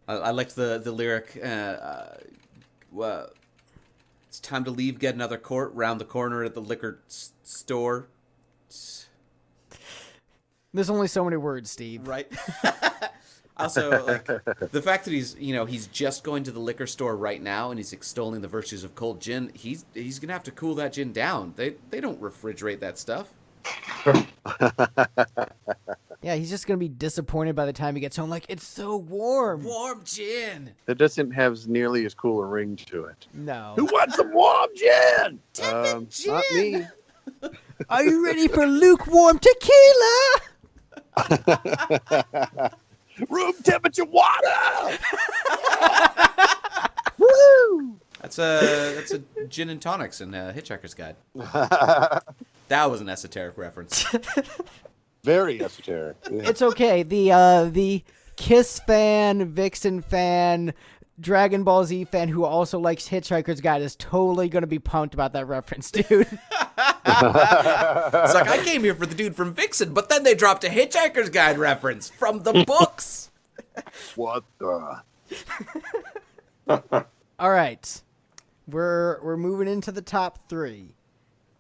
B: I liked the lyric, it's time to leave, get another quart, round the corner at the liquor store.
A: There's only so many words, Steve.
B: Right. Also, like, the fact that he's just going to the liquor store right now and he's extolling the virtues of cold gin, he's going to have to cool that gin down. They don't refrigerate that stuff.
A: Yeah, he's just going to be disappointed by the time he gets home. Like, it's so warm.
B: Warm gin.
C: It doesn't have nearly as cool a ring to it.
A: No.
C: Who wants some warm gin?
B: Gin.
C: Not me.
A: Are you ready for lukewarm tequila?
C: Room temperature water. Woo!
B: That's a gin and tonics in Hitchhiker's Guide. That was an esoteric reference.
C: Very esoteric. Yeah.
A: It's okay. The Kiss fan, Vixen fan, Dragon Ball Z fan who also likes Hitchhiker's Guide is totally going to be pumped about that reference, dude.
B: It's like, I came here for the dude from Vixen, but then they dropped a Hitchhiker's Guide reference from the books.
C: What the?
A: All right. We're moving into the top 3.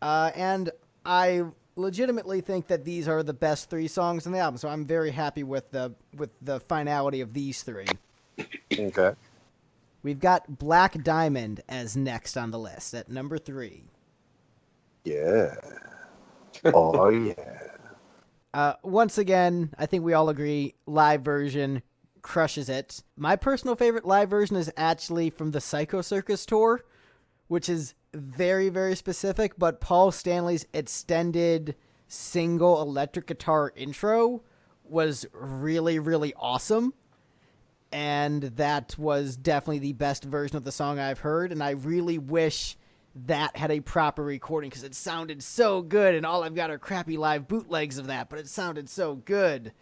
A: And I legitimately think that these are the best 3 songs in the album, so I'm very happy with the finality of these 3.
C: Okay.
A: We've got Black Diamond as next on the list at number 3.
C: Yeah. Oh, yeah.
A: Once again, I think we all agree, live version crushes it. My personal favorite live version is actually from the Psycho Circus tour, which is very, very specific, but Paul Stanley's extended single electric guitar intro was really, really awesome. And that was definitely the best version of the song I've heard, and I really wish that had a proper recording because it sounded so good, and all I've got are crappy live bootlegs of that, but it sounded so good.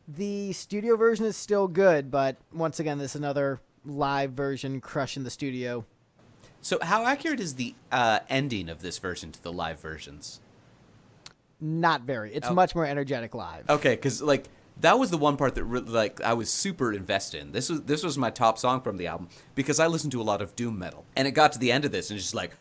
A: The studio version is still good, but once again, this is another live version crushing the studio.
B: So how accurate is the ending of this version to the live versions?
A: Not very. It's much more energetic live.
B: Okay, because like that was the one part that really, I was super invested in. This was my top song from the album because I listened to a lot of doom metal, and it got to the end of this and it's just like,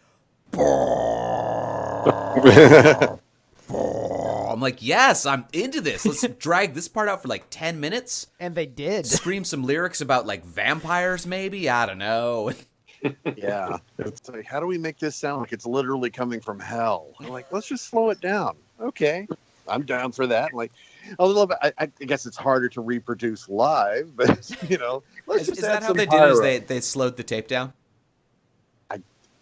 B: I'm like, yes, I'm into this. Let's drag this part out for like 10 minutes.
A: And they did.
B: Scream some lyrics about like vampires, maybe. I don't know.
C: Yeah. It's like, how do we make this sound like it's literally coming from hell? I'm like, let's just slow it down. Okay. I'm down for that. Like, a little bit, I guess it's harder to reproduce live, but, let's
B: Is that how they did it? Is they slowed the tape down?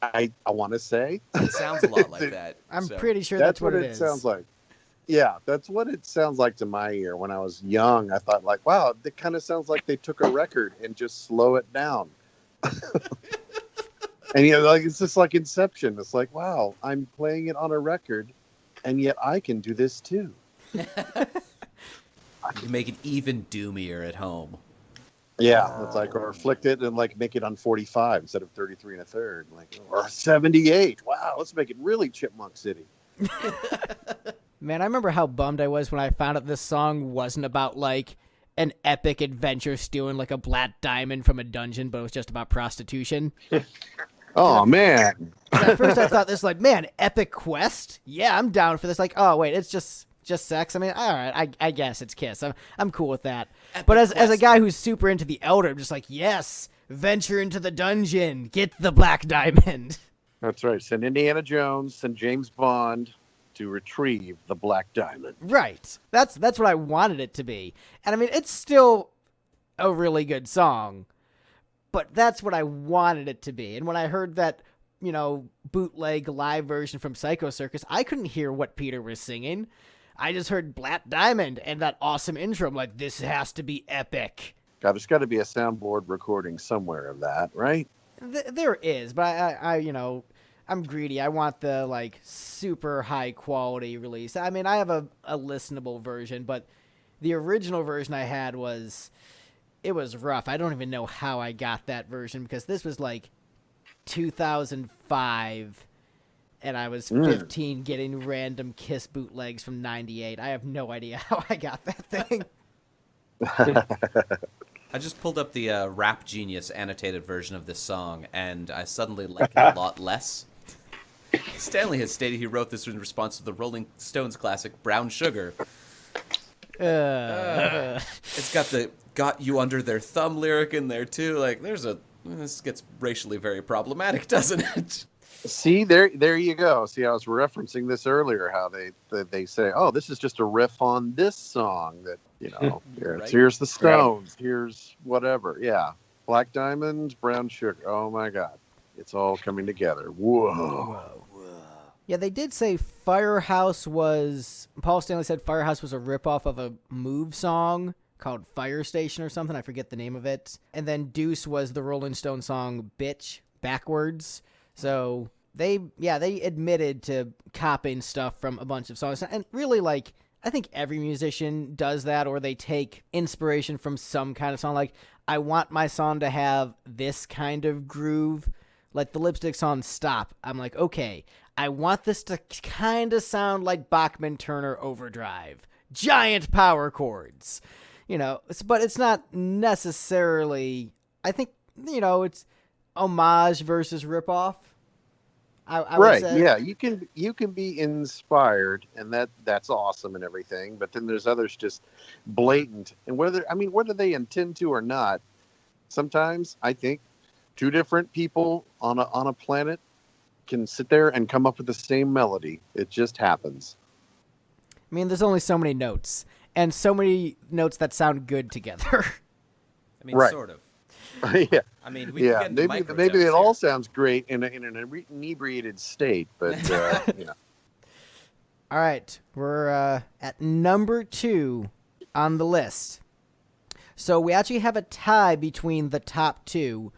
C: I want to say.
B: It sounds a lot like that.
A: I'm pretty sure that's what it is.
C: Sounds like. Yeah, that's what it sounds like to my ear. When I was young, I thought like, wow, it kind of sounds like they took a record and just slow it down. And like it's just like Inception. It's like, wow, I'm playing it on a record, and yet I can do this too.
B: You can make it even doomier at home.
C: Yeah, it's like, or flick it and like make it on 45 instead of 33 1/3, like, or 78. Wow, let's make it really Chipmunk City.
A: Man, I remember how bummed I was when I found out this song wasn't about like an epic adventure stealing like a black diamond from a dungeon, but it was just about prostitution.
C: Oh man!
A: At first, I thought this like, man, epic quest. Yeah, I'm down for this. Like, oh wait, it's just sex. I mean, all right, I guess it's Kiss. I'm cool with that.
B: Epic
A: but as
B: quest.
A: a guy who's super into the Elder, I'm just like, yes, venture into the dungeon, get the black diamond.
C: That's right. Send Indiana Jones, send James Bond to retrieve the black diamond.
A: Right. That's what I wanted it to be. And I mean, it's still a really good song, but that's what I wanted it to be. And when I heard that, bootleg live version from Psycho Circus, I couldn't hear what Peter was singing. I just heard Black Diamond and that awesome intro. I'm like, this has to be epic.
C: God, there's got to be a soundboard recording somewhere of that, right?
A: There is, but I I'm greedy. I want the like super high quality release. I mean, I have a listenable version, but the original version I had was rough. I don't even know how I got that version because this was like 2005 and I was 15 getting random Kiss bootlegs from 98. I have no idea how I got that thing.
B: I just pulled up the Rap Genius annotated version of this song, and I suddenly like it a lot less. Stanley has stated he wrote this in response to the Rolling Stones classic Brown Sugar. It's got the "got you under their thumb" lyric in there too. Like, this gets racially very problematic, doesn't it?
C: See, there you go. See, I was referencing this earlier, how they say, oh, this is just a riff on this song that,
B: Right.
C: here's the Stones, here's whatever. Yeah. Black Diamond, Brown Sugar. Oh my God. It's all coming together. Whoa.
A: Yeah, they did say Paul Stanley said Firehouse was a ripoff of a Move song called Fire Station or something. I forget the name of it. And then Deuce was the Rolling Stone song Bitch backwards. So they admitted to copying stuff from a bunch of songs. And really, like, I think every musician does that, or they take inspiration from some kind of song. Like, I want my song to have this kind of groove. Like the Lipstick song Stop. I'm like, okay, I want this to kind of sound like Bachman Turner Overdrive. Giant power chords. But it's not necessarily, I think, it's homage versus ripoff. I
C: right.
A: would say.
C: Yeah. You can be inspired, and that's awesome and everything. But then there's others just blatant, and whether they intend to or not, sometimes I think two different people on a planet can sit there and come up with the same melody. It just happens.
A: I mean, there's only so many notes, and so many notes that sound good together.
B: I mean,
C: right.
B: Sort of.
C: Yeah.
B: I mean, we can get into
C: maybe it
B: here.
C: all sounds great in an inebriated state, but
A: All right, we're at number 2 on the list. So we actually have a tie between the top two,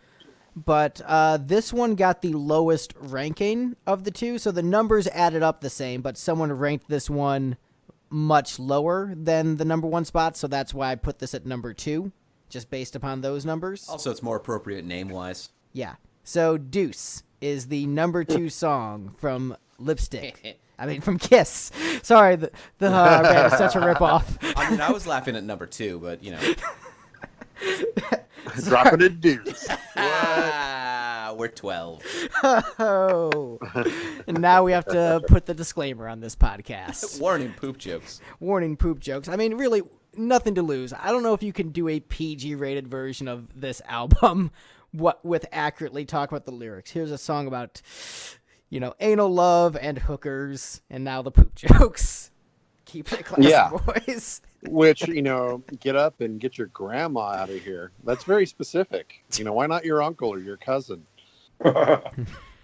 A: but this one got the lowest ranking of the two. So the numbers added up the same, but someone ranked this one much lower than the number 1 spot. So that's why I put this at number 2, just based upon those numbers.
B: Also, it's more appropriate name-wise.
A: Yeah. So Deuce is the number 2 song from Lipstick. I mean, from Kiss. Sorry, the man is such a ripoff.
B: I mean, I was laughing at number 2, but,
C: dropping a deuce.
B: We're 12.
A: Oh. And now we have to put the disclaimer on this podcast.
B: Warning, poop jokes.
A: Warning, poop jokes. I mean, really, nothing to lose. I don't know if you can do a PG-rated version of this album with accurately talk about the lyrics. Here's a song about, anal love and hookers, and now the poop jokes. Keep it classy, boys.
C: Which, get up and get your grandma out of here. That's very specific. Why not your uncle or your cousin?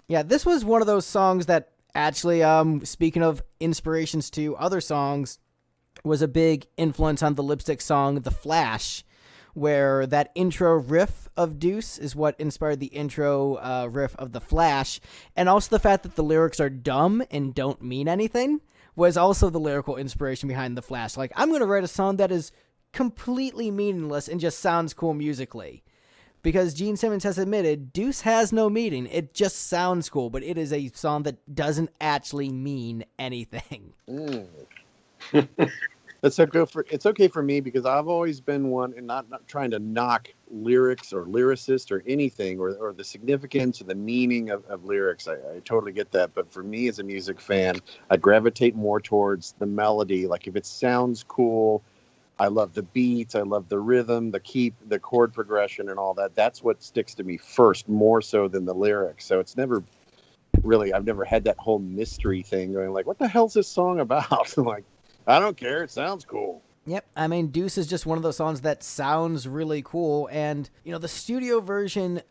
A: Yeah, this was one of those songs that actually, speaking of inspirations to other songs, was a big influence on the Lipstick song The Flash, where that intro riff of Deuce is what inspired the intro riff of The Flash, and also the fact that the lyrics are dumb and don't mean anything was also the lyrical inspiration behind The Flash. Like, I'm going to write a song that is completely meaningless and just sounds cool musically. Because Gene Simmons has admitted, Deuce has no meaning. It just sounds cool, but it is a song that doesn't actually mean anything.
C: It's okay for me because I've always been one, and not trying to knock lyrics or lyricists or anything, or the significance or the meaning of lyrics. I totally get that. But for me as a music fan, I gravitate more towards the melody. Like, if it sounds cool, I love the beats, I love the rhythm, the chord progression and all that. That's what sticks to me first, more so than the lyrics. So it's never really, I've never had that whole mystery thing going like, what the hell's this song about? Like, I don't care. It sounds cool.
A: Yep. I mean, Deuce is just one of those songs that sounds really cool. And, the studio version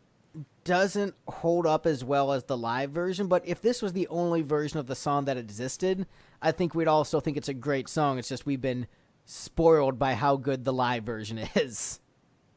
A: doesn't hold up as well as the live version. But if this was the only version of the song that existed, I think we'd all still think it's a great song. It's just we've been spoiled by how good the live version is.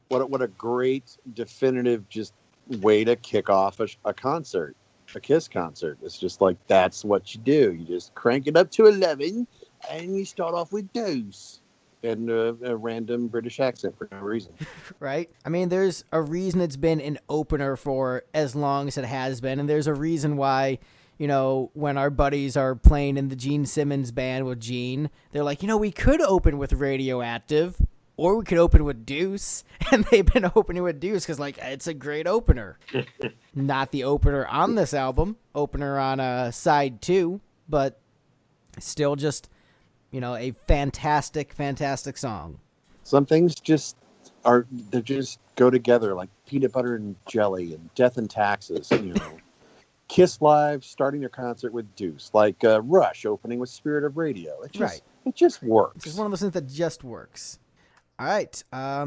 C: What a great, definitive, just way to kick off a concert, a Kiss concert. It's just like, that's what you do. You just crank it up to 11 and you start off with Deuce and a random British accent for no reason.
A: Right? I mean, there's a reason it's been an opener for as long as it has been, and there's a reason why, you know, when our buddies are playing in the Gene Simmons band with Gene, they're like, you know, we could open with Radioactive, or we could open with Deuce, and they've been opening with Deuce because, like, it's a great opener. Not the opener on this album, opener on side 2, but still just, you know, a fantastic, fantastic song.
C: Some things they just go together, like peanut butter and jelly and death and taxes, you know. Kiss Live starting their concert with Deuce, like Rush opening with Spirit of Radio. It just works.
A: It's just one of those things that just works. All right,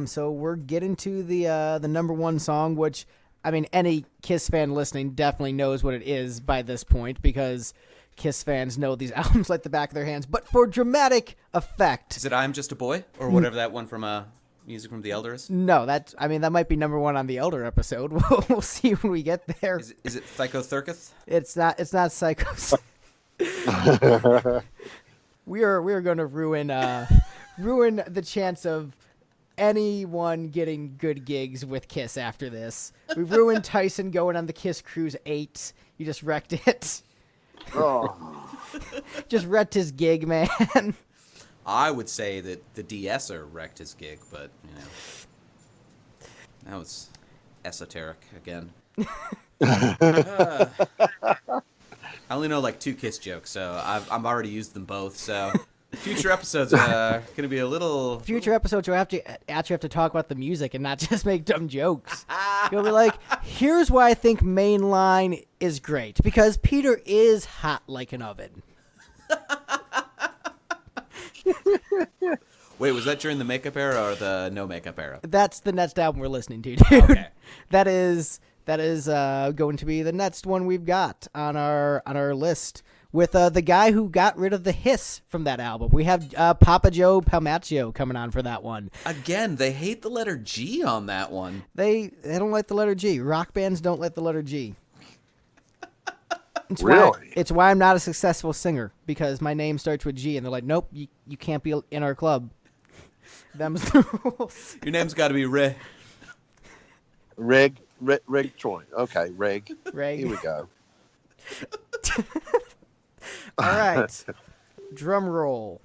A: so we're getting to the number 1 song, which, I mean, any Kiss fan listening definitely knows what it is by this point, because Kiss fans know these albums like the back of their hands. But for dramatic effect...
B: Is it I'm Just a Boy? Or whatever that one from Music from the Elder is?
A: No, that might be number 1 on the Elder episode. We'll see when we get there.
B: Is it Psychotherkith?
A: It's not Psycho. we are going to ruin the chance of anyone getting good gigs with Kiss after this. We've ruined Tyson going on the Kiss Cruise 8. You just wrecked it.
C: Oh.
A: Just wrecked his gig, man.
B: I would say that the de-esser wrecked his gig, but, you know, that was esoteric again. I only know like 2 Kiss jokes, so I've already used them both, so future episodes are going to be a little...
A: Future episodes, you'll actually have to talk about the music and not just make dumb jokes. You'll be like, here's why I think Mainline is great, because Peter is hot like an oven.
B: Wait, was that during the makeup era or the no makeup era?
A: That's the next album we're listening to, dude.
B: Okay.
A: That is going to be the next one we've got on our list with the guy who got rid of the hiss from that album. We have Papa Joe Palmaccio coming on for that one.
B: Again, they hate the letter G on that one.
A: They don't like the letter G. Rock bands don't like the letter G. It's why I'm not a successful singer, because my name starts with G, and they're like, nope, you can't be in our club. Them's the rules.
B: Your name's got to be Rig.
C: Rig Troy. Okay, Rig. Here we go.
A: All right. Drum roll.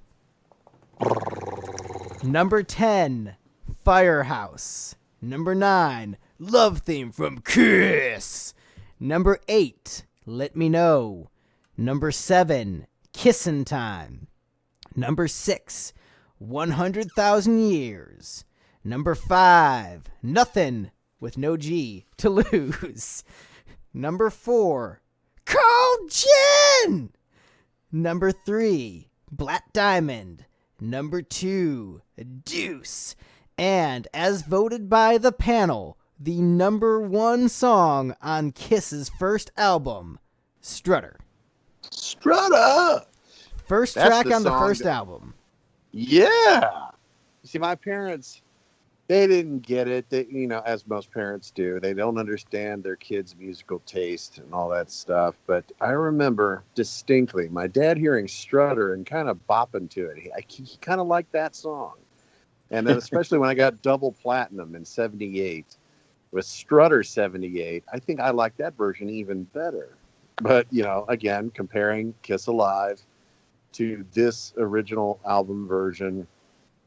A: Number 10, Firehouse. Number 9, Love Theme from Kiss. Number 8, Let Me Know. Number 7, Kissin' Time. Number 6, 100,000 Years. Number 5, Nothing with no G to Lose. Number 4, Cold Gin. Number 3, Black Diamond. Number 2, Deuce. And as voted by the panel, the number 1 song on Kiss's first album, Strutter.
C: Strutter!
A: First
C: That's
A: track
C: the
A: on the
C: song
A: first
C: that-
A: album.
C: Yeah. You see, my parents, they didn't get it. They, you know, as most parents do, they don't understand their kids' musical taste and all that stuff. But I remember distinctly my dad hearing Strutter and kind of bopping to it. He kind of liked that song. And then especially when I got double platinum in 78 with Strutter 78, I think I liked that version even better. But, you know, again, comparing Kiss Alive to this original album version,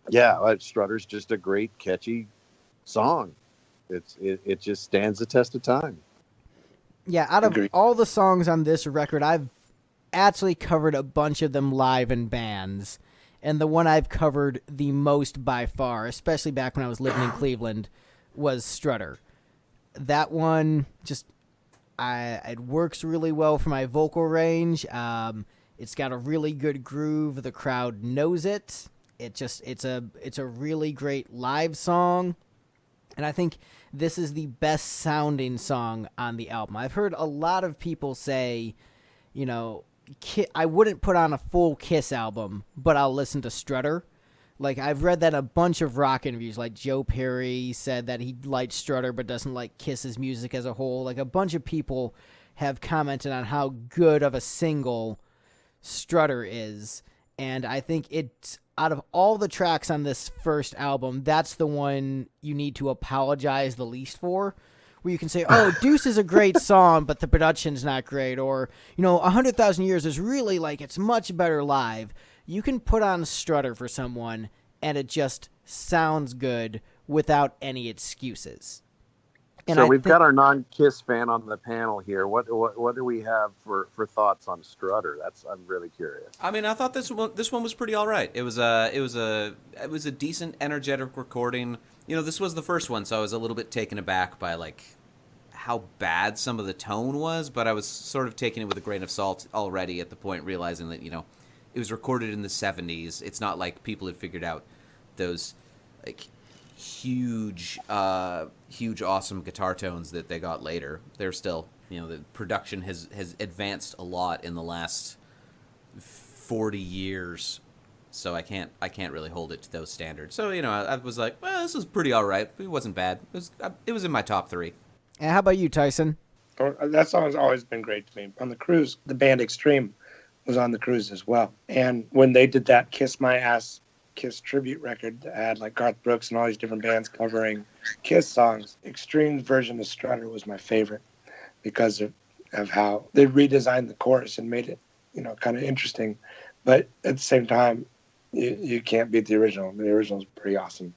C: yeah, Strutter's just a great, catchy song. It just stands the test of time.
A: Yeah, out of all the songs on this record, I've actually covered a bunch of them live in bands. And the one I've covered the most by far, especially back when I was living in Cleveland, was Strutter. That one just, it works really well for my vocal range. It's got a really good groove. The crowd knows it. It's a really great live song. And I think this is the best sounding song on the album. I've heard a lot of people say, you know, I wouldn't put on a full Kiss album, but I'll listen to Strutter. Like, I've read that in a bunch of rock interviews. Like, Joe Perry said that he likes Strutter but doesn't like Kiss's music as a whole. Like, a bunch of people have commented on how good of a single Strutter is. And I think it's, out of all the tracks on this first album, that's the one you need to apologize the least for. Where you can say, oh, Deuce is a great song, but the production's not great. Or, 100,000 Years is really, like, it's much better live. You can put on Strutter for someone, and it just sounds good without any excuses. And
C: so we've got our non-Kiss fan on the panel here. What do we have for thoughts on Strutter? I'm really curious.
B: I mean, I thought this one was pretty all right. It was a decent, energetic recording. This was the first one, so I was a little bit taken aback by like how bad some of the tone was, but I was sort of taking it with a grain of salt already at the point, realizing that it was recorded in the 70s. It's not like people had figured out those like huge awesome guitar tones that they got later. They're still, the production has advanced a lot in the last 40 years. So I can't really hold it to those standards. So, I was like, well, this is pretty all right. It wasn't bad. It was in my top 3.
A: And how about you, Tyson?
D: That song's always been great to me. On the cruise, the band Extreme was on the cruise as well. And when they did that Kiss My Ass Kiss tribute record that had like Garth Brooks and all these different bands covering Kiss songs, Extreme's version of Strutter was my favorite because of how they redesigned the chorus and made it, kind of interesting. But at the same time, you can't beat the original. The original is pretty awesome.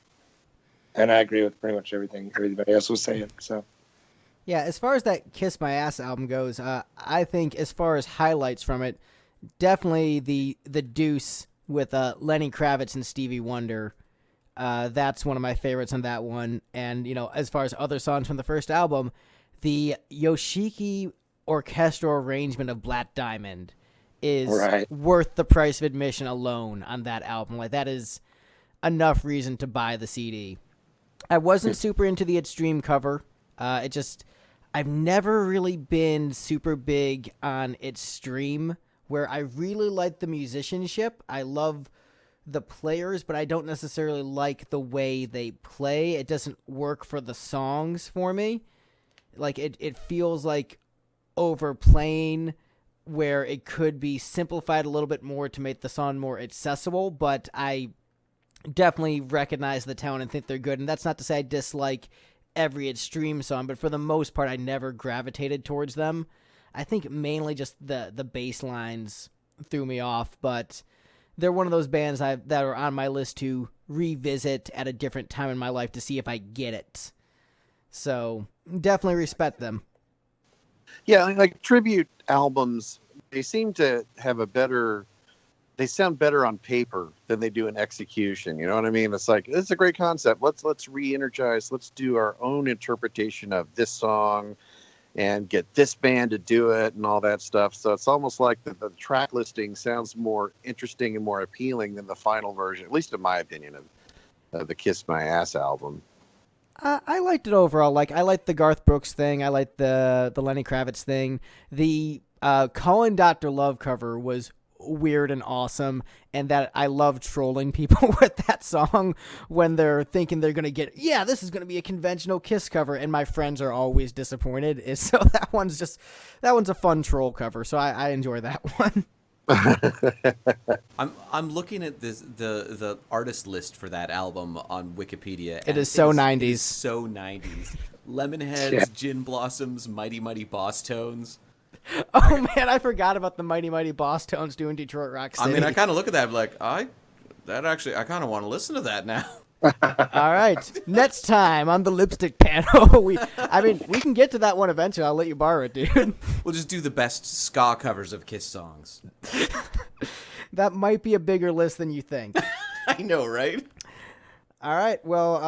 D: And I agree with pretty much everything everybody else was saying. So.
A: Yeah, as far as that Kiss My Ass album goes, I think as far as highlights from it, definitely the Deuce with Lenny Kravitz and Stevie Wonder. That's one of my favorites on that one. And, as far as other songs from the first album, the Yoshiki orchestral arrangement of Black Diamond is worth the price of admission alone on that album. Like, that is enough reason to buy the CD. I wasn't super into the Extreme cover. I've never really been super big on Extreme, where I really like the musicianship. I love the players, but I don't necessarily like the way they play. It doesn't work for the songs for me. Like, it feels like overplaying, where it could be simplified a little bit more to make the song more accessible, but I definitely recognize the talent and think they're good. And that's not to say I dislike every Extreme song, but for the most part, I never gravitated towards them. I think mainly just the bass lines threw me off, but they're one of those bands that are on my list to revisit at a different time in my life to see if I get it. So definitely respect them.
C: Yeah, like tribute albums, they seem to have they sound better on paper than they do in execution. You know what I mean? It's like, this is a great concept. Let's re-energize. Let's do our own interpretation of this song and get this band to do it and all that stuff. So it's almost like the track listing sounds more interesting and more appealing than the final version, at least in my opinion, of the Kiss My Ass album.
A: I liked it overall. Like, I liked the Garth Brooks thing. I liked the Lenny Kravitz thing. The Calling Dr. Love cover was weird and awesome, and that I love trolling people with that song when they're thinking they're gonna get, this is gonna be a conventional Kiss cover, and my friends are always disappointed. So that one's a fun troll cover, so I enjoy that one.
B: I'm looking at the artist list for that album on Wikipedia.
A: It is so 90s.
B: It is so 90s. Lemonheads, Gin Blossoms, Mighty Mighty Boss Tones.
A: Oh man, I forgot about the Mighty Mighty Boss Tones doing Detroit Rock City.
B: I mean, I kind of look at that like, I kind of want to listen to that now.
A: All right, next time on the Lipstick panel, we can get to that one eventually. I'll let you borrow it, dude.
B: We'll just do the best ska covers of Kiss songs.
A: That might be a bigger list than you think.
B: I know, right?
A: All right, well,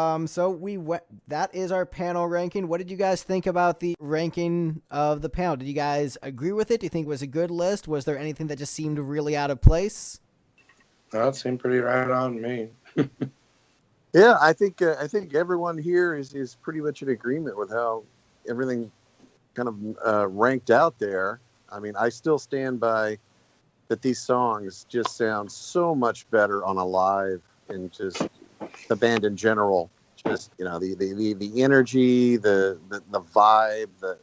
A: that is our panel ranking. What did you guys think about the ranking of the panel? Did you guys agree with it? Do you think it was a good list? Was there anything that just seemed really out of place?
D: That seemed pretty right on me.
C: Yeah, I think everyone here is pretty much in agreement with how everything kind of ranked out there. I mean, I still stand by that these songs just sound so much better on a live and just the band in general. Just the energy, the vibe, the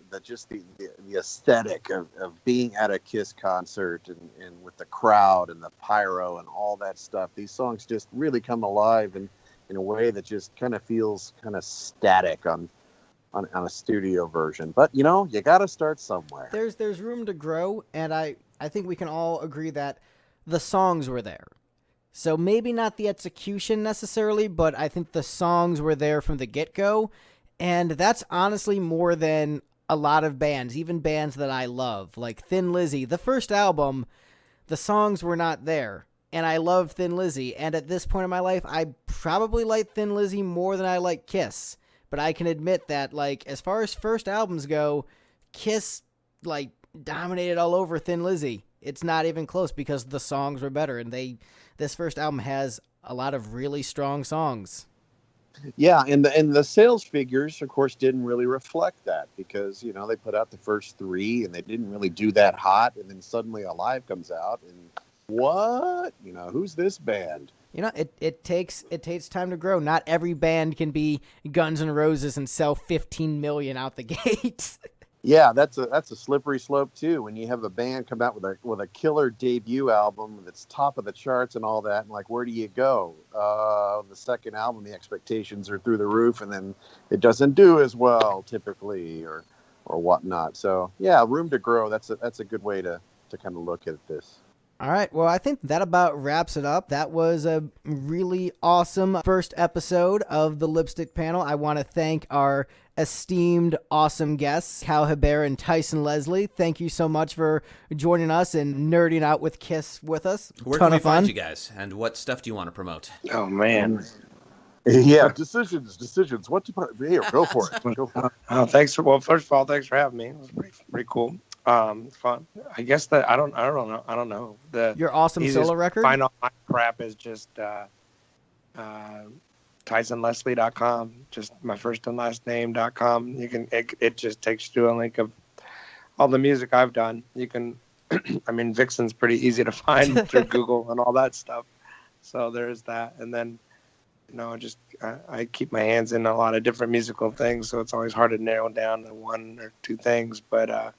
C: aesthetic of being at a Kiss concert and with the crowd and the pyro and all that stuff. These songs just really come alive in a way that just kind of feels kind of static on a studio version. But you got to start somewhere.
A: There's room to grow, and I think we can all agree that the songs were there. So maybe not the execution necessarily, but I think the songs were there from the get-go, and that's honestly more than a lot of bands, even bands that I love, like Thin Lizzy. The first album, the songs were not there, and I love Thin Lizzy, and at this point in my life, I probably like Thin Lizzy more than I like Kiss, but I can admit that, like, as far as first albums go, Kiss, like, dominated all over Thin Lizzy. It's not even close because the songs were better, and this first album has a lot of really strong songs.
C: Yeah, and the sales figures, of course, didn't really reflect that because they put out the first 3 and they didn't really do that hot, and then suddenly Alive comes out, and what? Who's this band?
A: It takes time to grow. Not every band can be Guns N' Roses and sell 15 million out the gate.
C: Yeah, that's a slippery slope too. When you have a band come out with a killer debut album that's top of the charts and all that, and like, where do you go? The second album, the expectations are through the roof, and then it doesn't do as well typically, or whatnot. So yeah, room to grow. That's a good way to kind of look at this.
A: All right, well, I think that about wraps it up. That was a really awesome first episode of the Lipstick Panel. I want to thank our esteemed, awesome guests, Kyle Hebert and Tyson Leslie. Thank you so much for joining us and nerding out with Kiss with us.
B: Where can we find you guys, and what stuff do you want to promote?
D: Oh, man.
C: Yeah, decisions. What to put here? Go for it.
D: Thanks first of all, thanks for having me. It was pretty cool. It's fun. I guess that I don't know.
A: Your awesome solo record?
D: Find all my crap is just TysonLeslie.com. Just my first and last name.com. You can it just takes you to a link of all the music I've done. You can Vixen's pretty easy to find through Google and all that stuff. So there's that. And then I keep my hands in a lot of different musical things, so it's always hard to narrow down to one or two things. But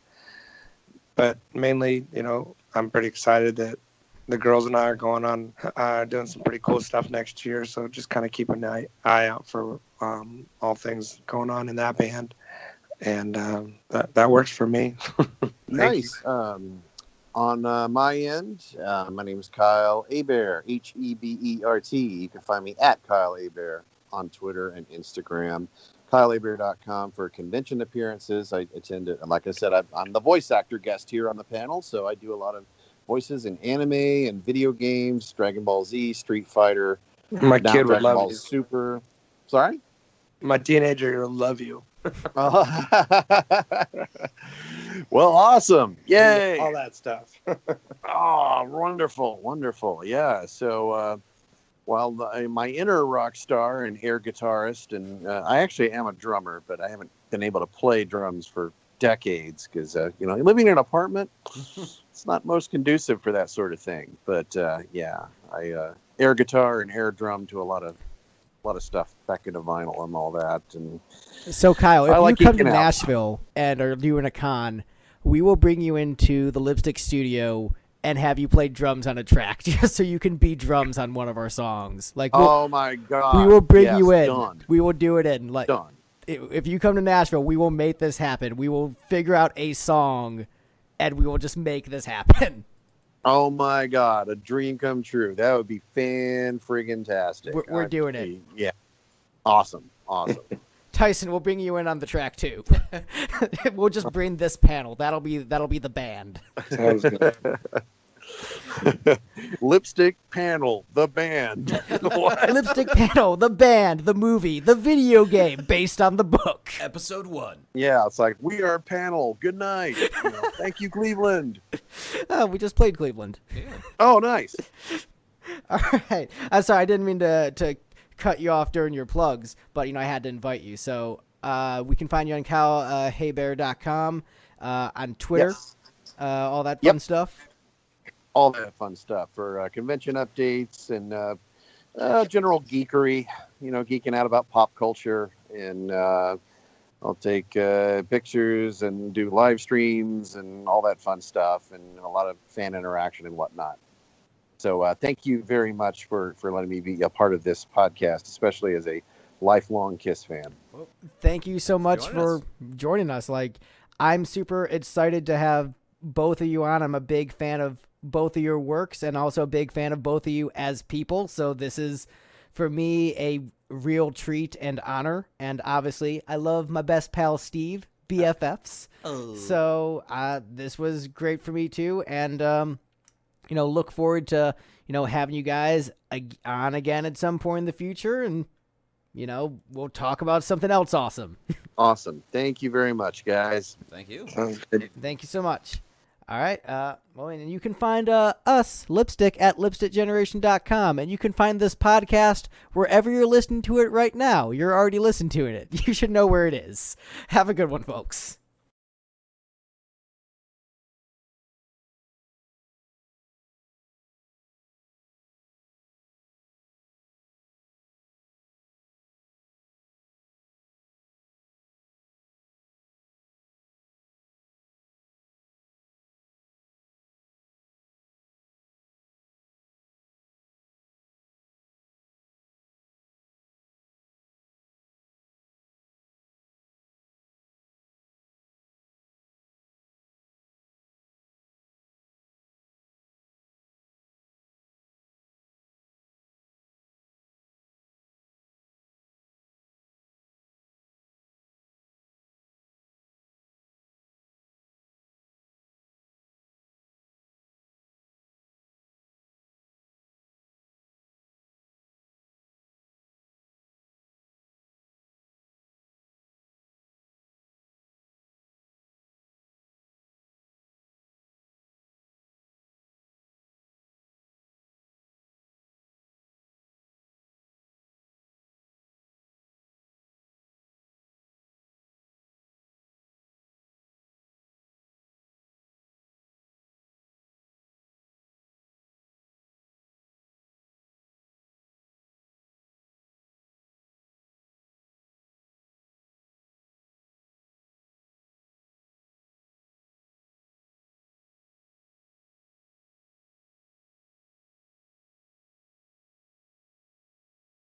D: mainly, I'm pretty excited that the girls and I are going on doing some pretty cool stuff next year. So just kind of keep an eye out for all things going on in that band, and that works for me.
C: Nice. On my end, my name is Kyle Hebert, Hebert. You can find me at Kyle Hebert on Twitter and Instagram. KyleHebert.com for convention appearances. I attend it. Like I said, I'm the voice actor guest here on the panel, so I do a lot of voices in anime and video games, Dragonball Z, Street Fighter.
D: My kid would love
C: Ball
D: you.
C: Super. Sorry?
D: My teenager will love you.
C: Well, awesome. Yay.
D: All that stuff.
C: Oh, wonderful. Yeah. So, my inner rock star and air guitarist, and I actually am a drummer, but I haven't been able to play drums for decades because, living in an apartment, it's not most conducive for that sort of thing. But I air guitar and air drum to a lot of stuff back into vinyl and all that. And
A: so, Kyle, if you come to
C: geeking out.
A: Nashville and are doing a con, we will bring you into the Lipstick studio and have you play drums on a track just so you can be drums on one of our songs.
C: Oh my God.
A: We will bring you in.
C: Done.
A: We will do it in.
C: Done.
A: If you come to Nashville, we will make this happen. We will figure out a song and we will just make this happen.
C: Oh my God. A dream come true. That would be fan-friggin-tastic.
A: We're doing it.
C: Yeah. Awesome.
A: Tyson, we'll bring you in on the track too. We'll just bring this panel. That'll be the band.
D: Sounds good.
C: Lipstick Panel, the band. What?
A: Lipstick Panel, the band, the movie, the video game based on the book.
B: Episode 1.
C: Yeah, it's like, we are Panel. Good night. Thank you, Cleveland.
A: Oh, we just played Cleveland.
B: Yeah.
C: Oh, nice.
A: All right. I'm sorry, I didn't mean to cut you off during your plugs, but I had to invite you. So we can find you on KyleHebert.com, on Twitter,
C: Yes.
A: all that fun stuff.
C: All that fun stuff for convention updates and General geekery, geeking out about pop culture, and I'll take pictures and do live streams and all that fun stuff, and a lot of fan interaction and whatnot. So thank you very much for letting me be a part of this podcast, especially as a lifelong Kiss fan.
A: Thank you so much for joining us. Like, I'm super excited to have both of you on. I'm a big fan of both of your works and also a big fan of both of you as people. So this is, for me, a real treat and honor. And obviously, I love my best pal, Steve, BFFs. So this was great for me, too. And, look forward to, having you guys on again at some point in the future. And, we'll talk about something else awesome.
C: Awesome. Thank you very much, guys.
B: Thank you.
A: Thank you so much. All right. And you can find us, Lipstick, at lipstickgeneration.com. And you can find this podcast wherever you're listening to it right now. You're already listening to it. You should know where it is. Have a good one, folks.